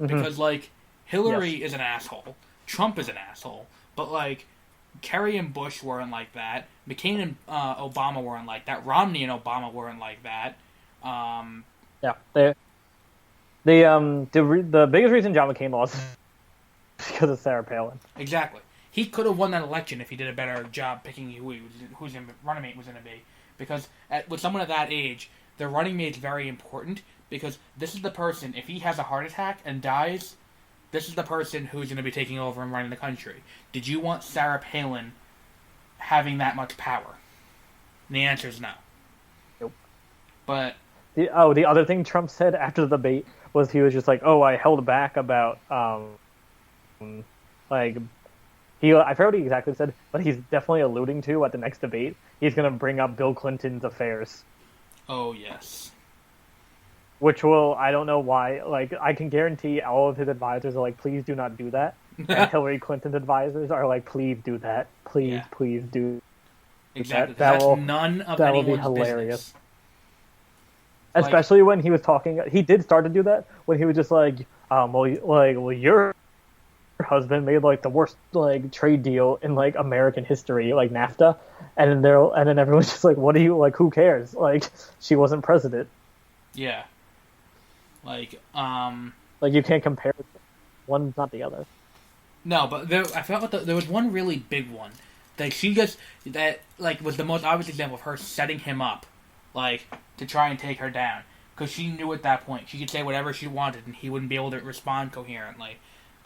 Mm-hmm. Because, like, Hillary is an asshole. Trump is an asshole. But, like, Kerry and Bush weren't like that. McCain and Obama weren't like that. Romney and Obama weren't like that.
Yeah, the biggest reason John McCain lost is because of Sarah Palin.
Exactly. He could have won that election if he did a better job picking whose running mate was going to be. Because with someone at that age, their running mate's very important. Because this is the person, if he has a heart attack and dies, this is the person who's going to be taking over and running the country. Did you want Sarah Palin having that much power? And the answer is no.
Nope.
But
the other thing Trump said after the debate was he was just like, "Oh, I held back about I forgot what he exactly said, but he's definitely alluding to at the next debate he's going to bring up Bill Clinton's affairs."
Oh yes.
Which I don't know why, like, I can guarantee all of his advisors are like, please do not do that. And Hillary Clinton's advisors are like, please do that. Please do
exactly.
that.
That
will be hilarious. Business. Especially when he was talking, he did start to do that, when he was just like, your husband made, like, the worst, like, trade deal in, like, American history, like NAFTA. And then everyone's just like, what do you, like, who cares? Like, she wasn't president.
Yeah. Like
you can't compare one's not the other.
No, but I felt like there was one really big one that was the most obvious example of her setting him up, like, to try and take her down, because she knew at that point she could say whatever she wanted and he wouldn't be able to respond coherently.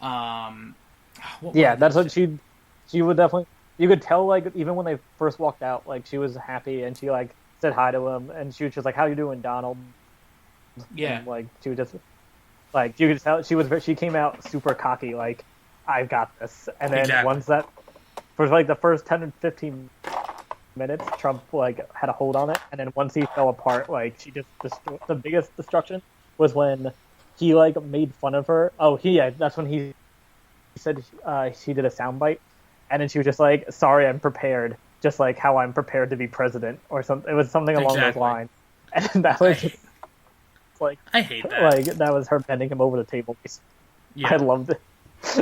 That's what she would definitely. You could tell, like, even when they first walked out, like, she was happy and she, like, said hi to him and she was just like, "How you doing, Donald?"
Yeah.
And, like, she would just, like, you could tell she came out super cocky, like, "I've got this." And then once that, for like the first 10 and 15 minutes, Trump, like, had a hold on it. And then once he fell apart, like, she just, the biggest destruction was when he, like, made fun of her. That's when he said she did a soundbite. And then she was just like, "Sorry, I'm prepared. Just like how I'm prepared to be president," or something. It was something along those lines. And that was Like,
I hate that.
that was her bending him over the table.
Yeah.
I loved it.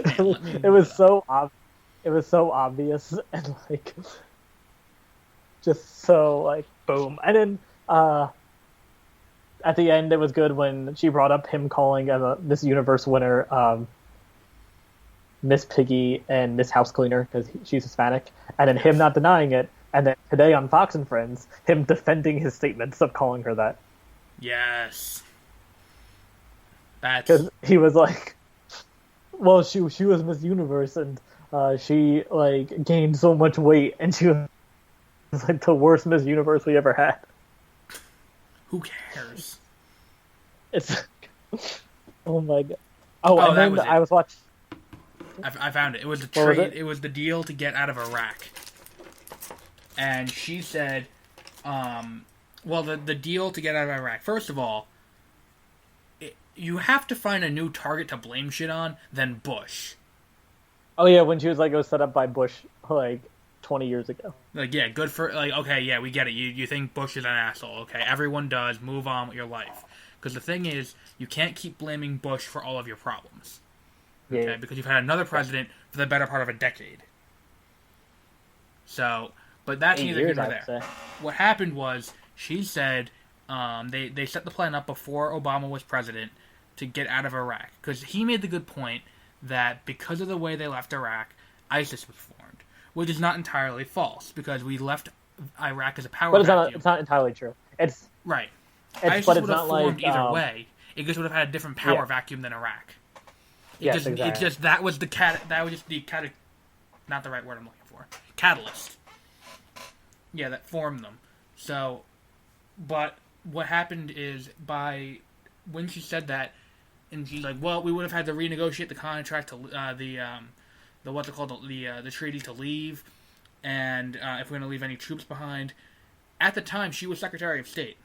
Man, let me
It was so it was so obvious and like just so like boom. And then at the end, it was good when she brought up him calling a Miss Universe winner Miss Piggy and Miss House Cleaner because she's Hispanic, and then him not denying it. And then today on Fox and Friends, him defending his statements of calling her that.
Yes. That's...
Because he was like, well, she was Miss Universe, and she like gained so much weight, and she was like the worst Miss Universe we ever had.
Who cares?
It's oh my god. Oh, and
that
then
was it.
I was watching.
I found it. It was the
What was
trade.
it?
It was the deal to get out of Iraq. And she said, well, the deal to get out of Iraq. First of all, you have to find a new target to blame shit on than Bush.
Oh yeah, when she was like, it was set up by Bush like 20 years ago.
Like, yeah, good for, like, okay, yeah, we get it. You think Bush is an asshole. Okay, everyone does. Move on with your life. Because the thing is, you can't keep blaming Bush for all of your problems. Okay,
Yeah.
because you've had another president for the better part of a decade. So, but that's
8
neither
years,
here nor
I'd
there.
say.
What happened was, she said, they set the plan up before Obama was president to get out of Iraq. Because he made the good point that because of the way they left Iraq, ISIS was formed. Which is not entirely false, because we left Iraq as a power
But
vacuum.
it's not entirely true. It's
Right.
But
ISIS
it's
would have
not
formed
like
either way. It just would have had a different power
Yeah.
vacuum than Iraq.
Yes, exactly.
It just that was just the not the right word I'm looking for. Catalyst. Yeah, that formed them. So, but what happened is when she said that, and she's like, well, we would have had to renegotiate the contract to the treaty to leave, and if we're going to leave any troops behind. At the time, she was Secretary of State.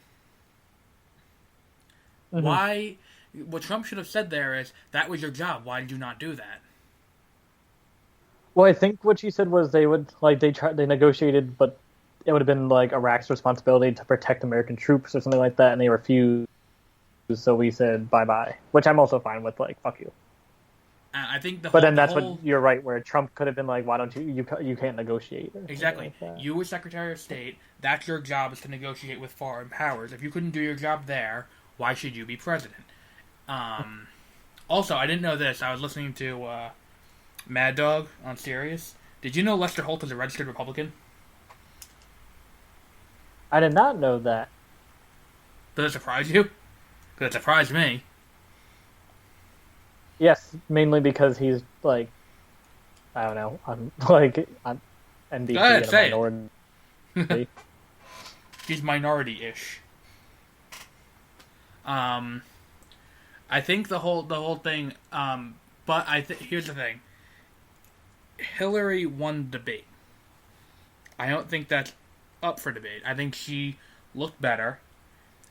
Mm-hmm. Why? What Trump should have said there is, that was your job. Why did you not do that?
Well, I think what she said was they negotiated, but it would have been like Iraq's responsibility to protect American troops or something like that, and they refused. So we said bye-bye, which I'm also fine with. Like, fuck you.
I think
what you're right, where Trump could have been like, why don't you can't negotiate.
Exactly.
Like
you were Secretary of State. That's your job, is to negotiate with foreign powers. If you couldn't do your job there, why should you be president? Also, I didn't know this. I was listening to Mad Dog on Sirius. Did you know Lester Holt is a registered Republican?
I did not know that.
Does it surprise you? Because it surprised me.
Yes, mainly because he's like, I don't know, I'm NDP and a minority.
He's minority-ish. I think the whole thing. But here's the thing. Hillary won the debate. I don't think that's up for debate. I think she looked better,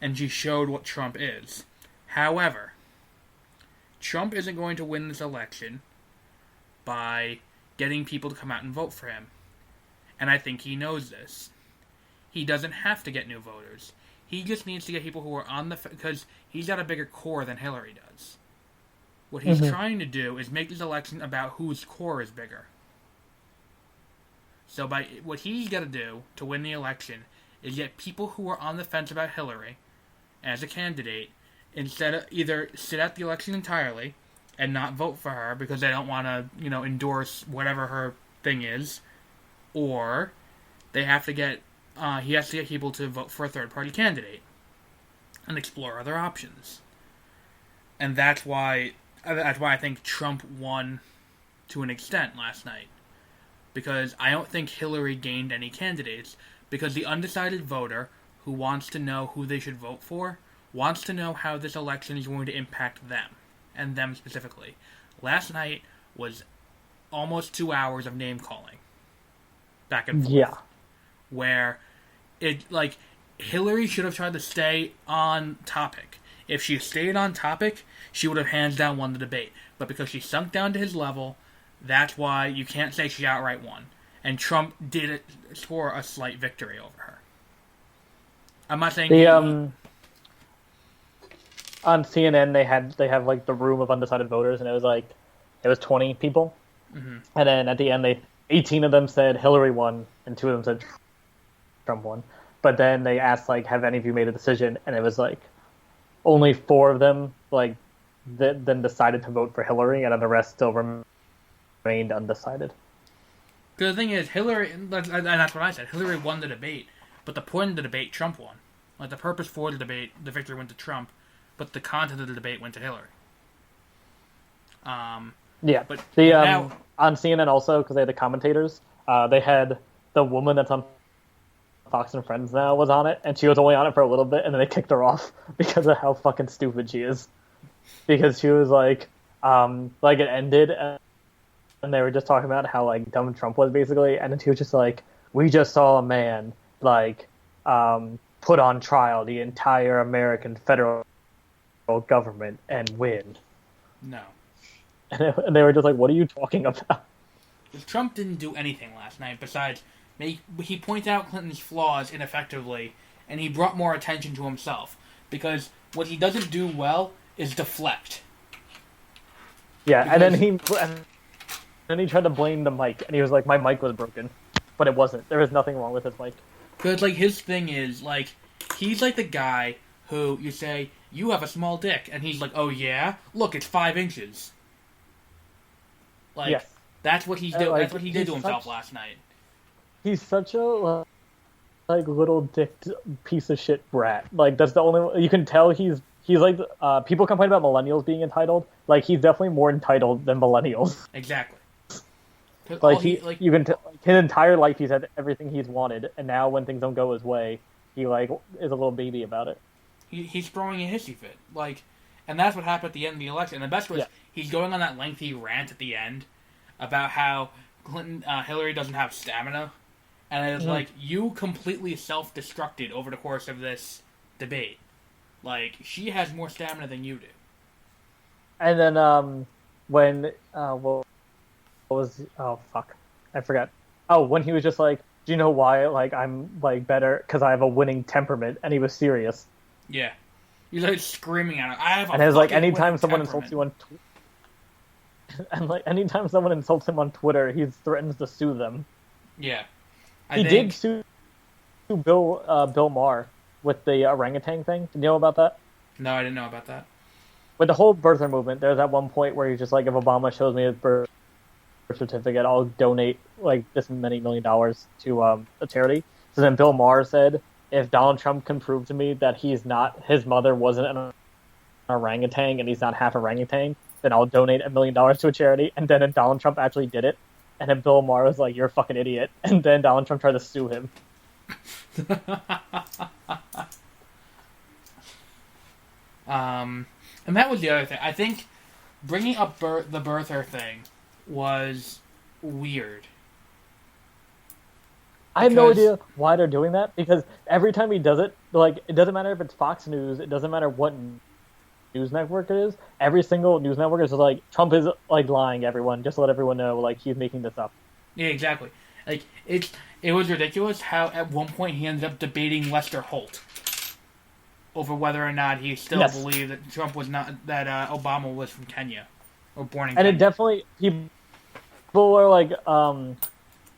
and she showed what Trump is. However, Trump isn't going to win this election by getting people to come out and vote for him. And I think he knows this. He doesn't have to get new voters. He just needs to get people who are on because he's got a bigger core than Hillary does. What he's trying to do is make this election about whose core is bigger. So what he's got to do to win the election is get people who are on the fence about Hillary as a candidate, instead of either sit out the election entirely and not vote for her because they don't want to, endorse whatever her thing is, or he has to get people to vote for a third-party candidate and explore other options. And that's why I think Trump won to an extent last night. Because I don't think Hillary gained any candidates, because the undecided voter who wants to know who they should vote for wants to know how this election is going to impact them, and them specifically. Last night was almost 2 hours of name-calling. Back and forth.
Yeah.
Where Hillary should have tried to stay on topic. If she stayed on topic, she would have hands down won the debate. But because she sunk down to his level, that's why you can't say she outright won. And Trump did score a slight victory over her. I'm not saying
on CNN they have like the room of undecided voters, and it was 20 people,
Mm-hmm.
and then at the end 18 of them said Hillary won, and 2 of them said Trump won. But then they asked like, have any of you made a decision? And it was like only 4 of them like then decided to vote for Hillary, and then the rest still remained undecided.
Because the thing is, Hillary, and that's what I said. Hillary won the debate, but the point of the debate, Trump won. Like the purpose for the debate, the victory went to Trump, but the content of the debate went to Hillary.
Yeah,
but
now on CNN also, because they had the commentators, they had the woman that's on Fox and Friends now was on it, and she was only on it for a little bit, and then they kicked her off because of how fucking stupid she is. Because she was like it ended, and they were just talking about how like dumb Trump was basically, and then she was just like, "We just saw a man like put on trial the entire American federal government and win."
No.
And they were just like, "What are you talking about?"
Trump didn't do anything last night besides he pointed out Clinton's flaws ineffectively, and he brought more attention to himself. Because what he doesn't do well is deflect.
Yeah, and then he tried to blame the mic, and he was like, "My mic was broken," but it wasn't. There was nothing wrong with his mic.
Because like his thing is like he's like the guy who you say you have a small dick, and he's like, "Oh yeah, look, it's 5 inches." Like
yes.
That's what he's doing.
Like,
that's what he did to himself last night.
He's such a like little dick piece of shit brat. Like that's the only you can tell he's like people complain about millennials being entitled. Like he's definitely more entitled than millennials.
Exactly.
Like you can his entire life he's had everything he's wanted, and now when things don't go his way, he like is a little baby about it.
He's throwing a hissy fit, like, and that's what happened at the end of the election. And the best was he's going on that lengthy rant at the end about how Hillary doesn't have stamina, and it's like you completely self-destructed over the course of this debate. Like she has more stamina than you do.
And then when what was I forgot. Oh, when he was just like, "Do you know why? Like I'm like better because I have a winning temperament," and he was serious.
Yeah, he's like screaming at him. I have.
And it's like anytime someone insults you on, and like anytime someone insults him on Twitter, he threatens to sue them.
Yeah,
he did sue Bill Maher with the orangutan thing. Did you know about that?
No, I didn't know about that. With
the whole birther movement, there's at one point where he's just like, if Obama shows me his birth certificate, I'll donate like this many $1 million to a charity. So then Bill Maher said, if Donald Trump can prove to me that his mother wasn't an orangutan and he's not half orangutan, then I'll donate $1 million to a charity. And then Donald Trump actually did it. And then Bill Maher was like, "You're a fucking idiot." And then Donald Trump tried to sue him.
And that was the other thing. I think bringing up the birther thing was weird.
I have no idea why they're doing that, because every time he does it, like, it doesn't matter if it's Fox News, it doesn't matter what news network it is, every single news network is like, Trump is like lying, everyone, just to let everyone know like he's making this up.
Yeah, exactly. Like it was ridiculous how at one point he ended up debating Lester Holt over whether or not he still believed that Trump was not Obama was from Kenya or born in Kenya.
And it definitely people are like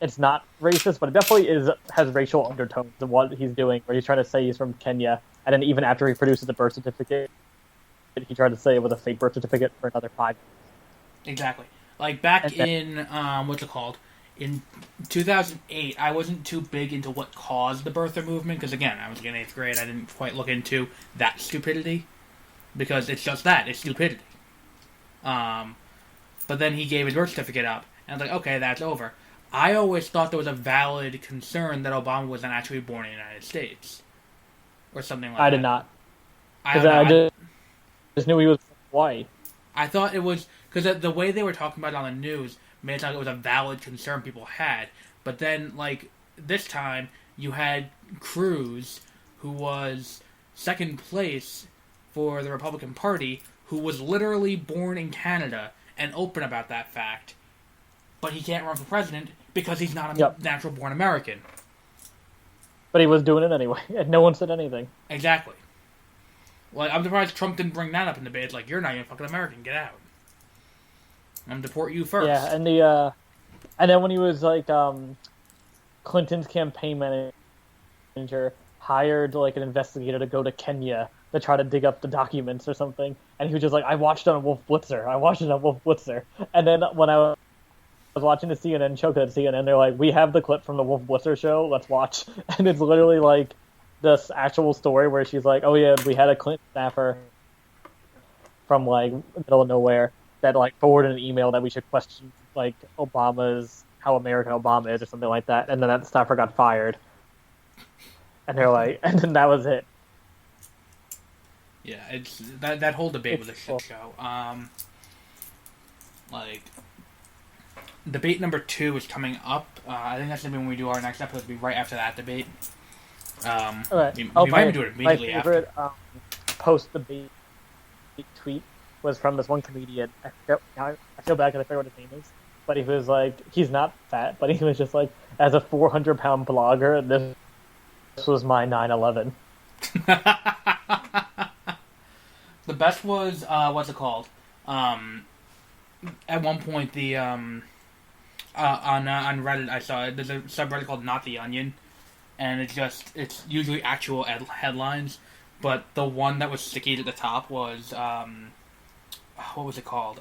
it's not racist, but it definitely has racial undertones in what he's doing, where he's trying to say he's from Kenya, and then even after he produces the birth certificate, he tried to say it was a fake birth certificate for another 5 years.
Exactly. Like back in in 2008, I wasn't too big into what caused the birther movement, because again, I was in 8th grade, I didn't quite look into that stupidity, because it's just that, it's stupidity. But then he gave his birth certificate up, and I was like, okay, that's over. I always thought there was a valid concern that Obama wasn't actually born in the United States. Or something like that.
I did not. Because I just knew he was white.
I thought it was... Because the way they were talking about it on the news made it sound like it was a valid concern people had. But then, like, this time, you had Cruz, who was second place for the Republican Party, who was literally born in Canada and open about that fact. But he can't run for president because he's not a natural-born American.
But he was doing it anyway, and no one said anything.
Exactly. Like, I'm surprised Trump didn't bring that up in the debate. It's like, you're not even fucking American. Get out. I'm deport you first.
Yeah, and and then when he was like Clinton's campaign manager hired like an investigator to go to Kenya to try to dig up the documents or something, and he was just like, I watched it on Wolf Blitzer. And then when I was watching the CNN show, because CNN, they're like, we have the clip from the Wolf Blitzer show, let's watch. And it's literally like this actual story where she's like, oh yeah, we had a Clinton staffer from like middle of nowhere that like forwarded an email that we should question like how American Obama is or something like that, and then that staffer got fired. And they're like, and then that was it.
Yeah, it's that whole debate was a shit show. Like, debate number 2 is coming up. I think that's gonna be when we do our next episode. It'll be right after that debate.
Okay.
We might even do it immediately
my favorite, post-debate tweet was from this one comedian. I feel bad because I forget what his name is. But he was like, he's not fat, but he was just like, as a 400-pound blogger, this was my 9/11.
The best was what's it called? At one point, the on Reddit I saw it. There's a subreddit called Not the Onion, and it's usually actual headlines, but the one that was sticky at the top was what was it called?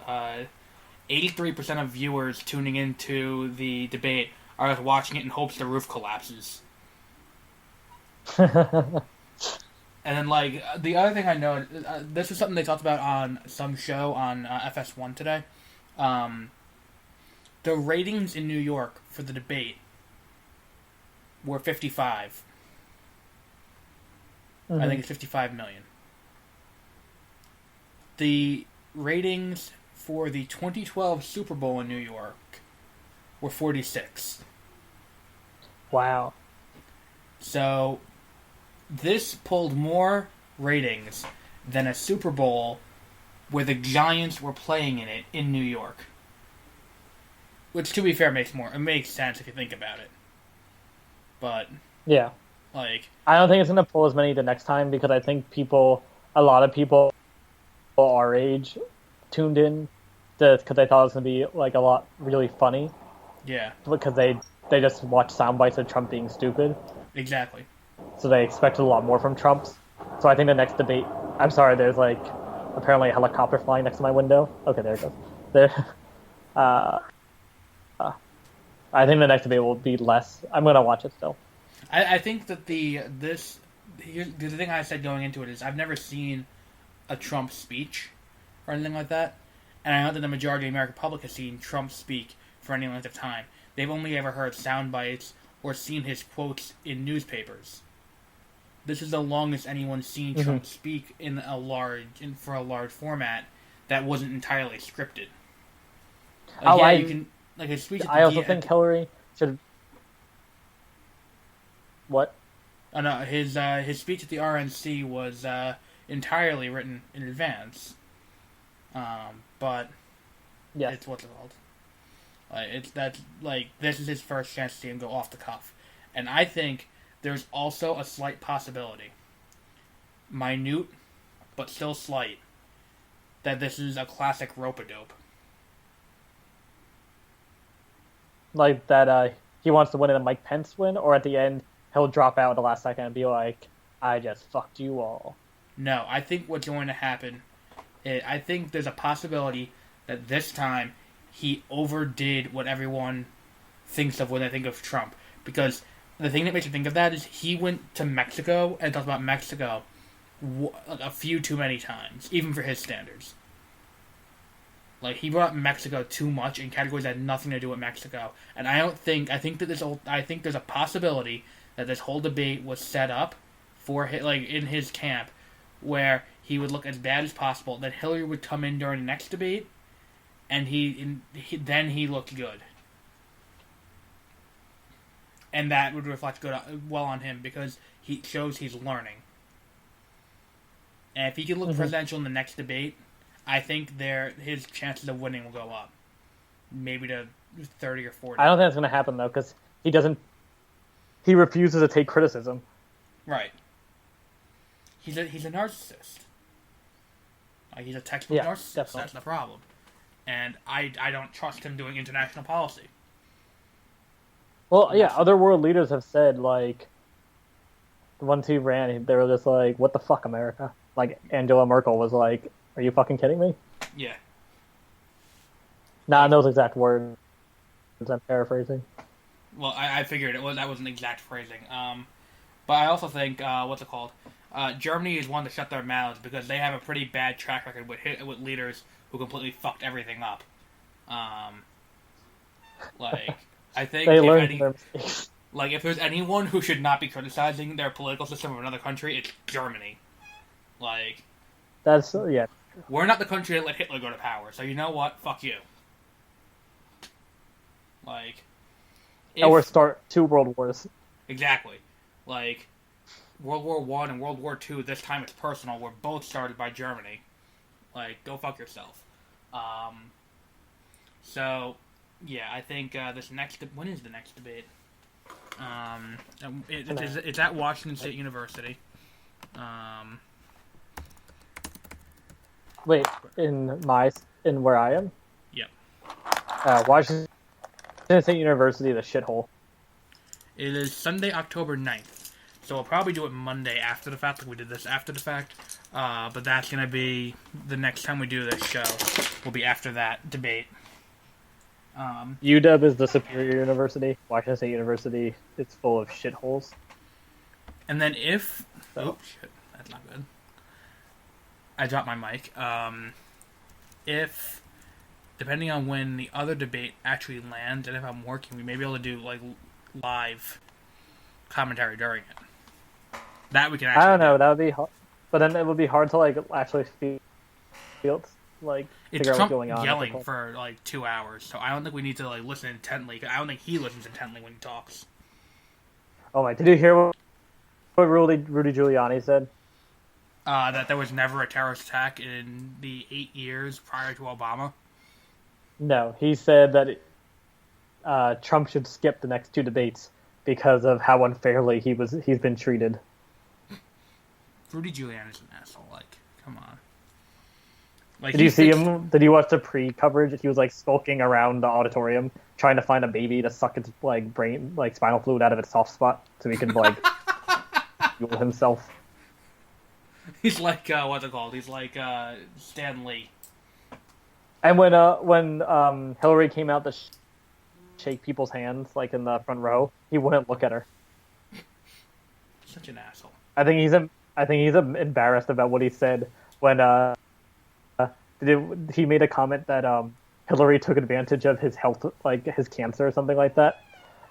83% of viewers tuning into the debate are just watching it in hopes the roof collapses. And then, like, the other thing I know, this is something they talked about on some show on FS1 today. The ratings in New York for the debate were 55. Mm-hmm. I think it's 55 million. The ratings for the 2012 Super Bowl in New York were 46.
Wow.
So, this pulled more ratings than a Super Bowl where the Giants were playing in it in New York. Which, to be fair, it makes sense if you think about it. But
yeah,
like,
I don't think it's gonna pull as many the next time because I think a lot of people our age tuned in because they thought it was gonna be like a lot really funny.
Yeah,
because they just watch sound bites of Trump being stupid.
Exactly.
So they expected a lot more from Trump's. So I think the next debate... I'm sorry, there's like apparently a helicopter flying next to my window. Okay, there it goes. There. I think the next debate will be less. I'm going to watch it still.
I think that the thing I said going into it is I've never seen a Trump speech or anything like that. And I know that the majority of the American public has seen Trump speak for any length of time. They've only ever heard sound bites or seen his quotes in newspapers. This is the longest anyone's seen Trump speak for a large format that wasn't entirely scripted. You can like his speech.
I also think Hillary should. What?
Oh no, his speech at the RNC was entirely written in advance. But
yes.
It's what's it called? This is his first chance to see him go off the cuff, and I think there's also a slight possibility, minute but still slight, that this is a classic rope-a-dope.
Like that he wants to win and Mike Pence win, or at the end he'll drop out at the last second and be like, I just fucked you all.
No, I think what's going to happen I think there's a possibility that this time he overdid what everyone thinks of when they think of Trump. Because the thing that makes me think of that is he went to Mexico and talked about Mexico a few too many times, even for his standards. Like, he brought up Mexico too much in categories that had nothing to do with Mexico. And I think there's a possibility that this whole debate was set up for in his camp, where he would look as bad as possible. That Hillary would come in during the next debate, and then he looked good, and that would reflect well on him because he shows he's learning. And if he can look presidential in the next debate, I think his chances of winning will go up, maybe to 30 or 40.
I don't think that's going to happen though, because he refuses to take criticism.
Right. He's a narcissist. Like, he's a textbook narcissist.
Definitely.
That's the problem. And I don't trust him doing international policy.
Well, yeah, other world leaders have said, like, the ones who ran, they were just like, what the fuck, America? Like, Angela Merkel was like, are you fucking kidding me?
Yeah.
Not in those exact words. I'm paraphrasing.
Well, I figured that was an exact phrasing. But I also think, what's it called? Germany is one to shut their mouths because they have a pretty bad track record with leaders who completely fucked everything up. Like, I think
they learned from their mistakes.
Like, if there's anyone who should not be criticizing their political system of another country, it's Germany. Like,
that's yeah.
We're not the country that let Hitler go to power, so you know what? Fuck you. Like,
Or start 2 world wars.
Exactly. Like, World War I and World War II, this time it's personal, were both started by Germany. Like, go fuck yourself. So, yeah, I think this next... When is the next debate? It's at Washington State University.
Wait, in where I am?
Yep.
Washington State University, the shithole.
It is Sunday, October 9th. So we'll probably do it Monday after the fact, like we did this after the fact. But that's going to be the next time we do this show. Will be after that debate.
UW is the superior university. Washington State University, it's full of shitholes.
And then if... Oh, shit. That's not good. I dropped my mic. If... Depending on when the other debate actually lands, and if I'm working, we may be able to do, like, live commentary during it. That we can actually
I don't know, that would be hard. But then it would be hard to, like, actually feel like,
it's
figure out
Trump
what's going on.
yelling for, like, 2 hours, so I don't think we need to, like, listen intently. I don't think he listens intently when he talks.
Oh my, did you hear what Rudy Giuliani said?
That there was never a terrorist attack in the 8 years prior to Obama.
No, he said that Trump should skip the next 2 debates because of how unfairly he's been treated.
Rudy Giuliani's an asshole. Like, come on. Like,
did you see him? Did you watch the pre-coverage? He was like skulking around the auditorium, trying to find a baby to suck its like brain, like spinal fluid out of its soft spot, so he could like fuel himself.
He's like what's it called? He's like Stan Lee.
And when Hillary came out to shake people's hands, like in the front row, he wouldn't look at her.
Such an asshole.
I think he's embarrassed about what he said when he made a comment that Hillary took advantage of his health, like his cancer or something like that.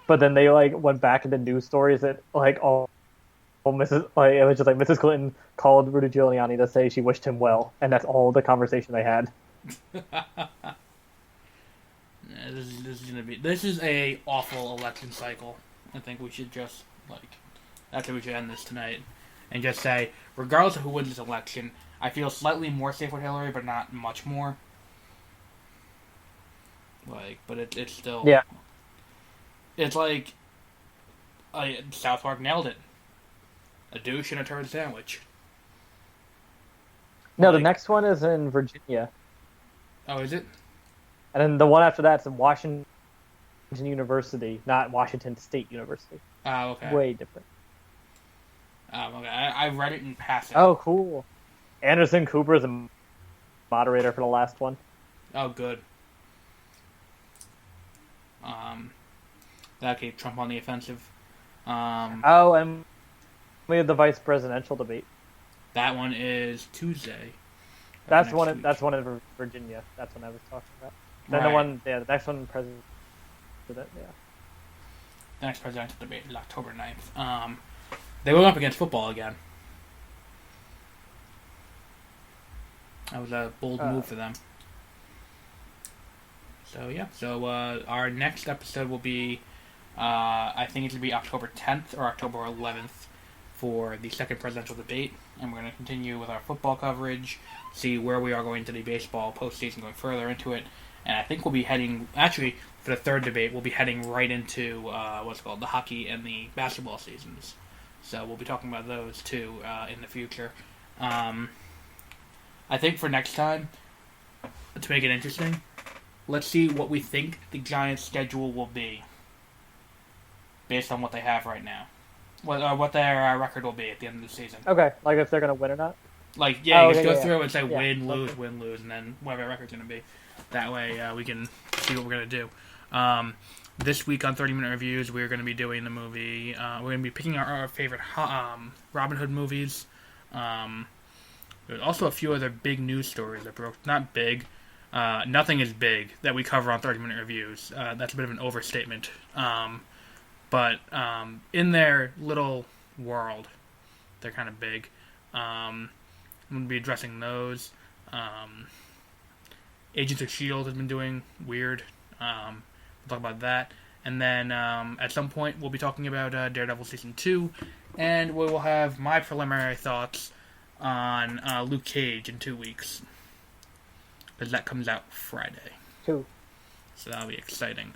But then they like went back into news stories that like it was just like Mrs. Clinton called Rudy Giuliani to say she wished him well, and that's all the conversation they had.
This is a awful election cycle. I think we should just we should end this tonight and just say, regardless of who wins this election, I feel slightly more safe with Hillary, but not much more. But it's still It's like South Park nailed it. A douche and a turd sandwich.
No, the next one is in Virginia.
Oh, is it?
And then the one after that's in Washington University, not Washington State University.
Oh, okay.
Way different.
Okay. I read it in passing.
Oh, cool. Anderson Cooper is a moderator for the last one.
Oh, good. That keeps Trump on the offensive.
And we had the vice presidential debate.
That one is Tuesday.
That's one in Virginia. That's what I was talking about. Then
right.
The next one, president. Yeah.
The next presidential debate is October 9th. They went up against football again. That was a bold move for them. So yeah. So our next episode will be, I think it's going to be October 10th or October 11th for the second presidential debate, and we're going to continue with our football coverage, see where we are going to the baseball postseason, going further into it, and I think we'll be heading, actually, for the third debate, we'll be heading right into the hockey and the basketball seasons. So we'll be talking about those too in the future. I think for next time, to make it interesting, let's see what we think the Giants' schedule will be based on what they have right now. What their record will be at the end of the season.
Okay, like if they're gonna win or not.
Like, yeah, you
okay,
just go
yeah,
through and say
yeah.
win, lose, and then whatever their record's going to be. That way we can see what we're going to do. This week on 30-Minute Reviews, we're going to be doing the movie. We're going to be picking our favorite Robin Hood movies. There's also a few other big news stories that broke. Not big. Nothing is big that we cover on 30-Minute Reviews. That's a bit of an overstatement. But in their little world, they're kind of big. I'm going to be addressing those. Agents of S.H.I.E.L.D. has been doing weird. We'll talk about that. And then at some point, we'll be talking about Daredevil Season 2. And we will have my preliminary thoughts on Luke Cage in 2 weeks. Because that comes out Friday.
2.
So that'll be exciting.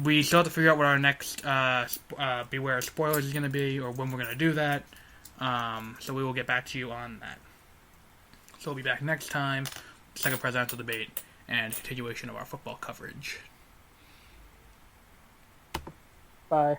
We still have to figure out what our next Beware of Spoilers is going to be, or when we're going to do that. So we will get back to you on that. So we'll be back next time, second presidential debate, and continuation of our football coverage.
Bye.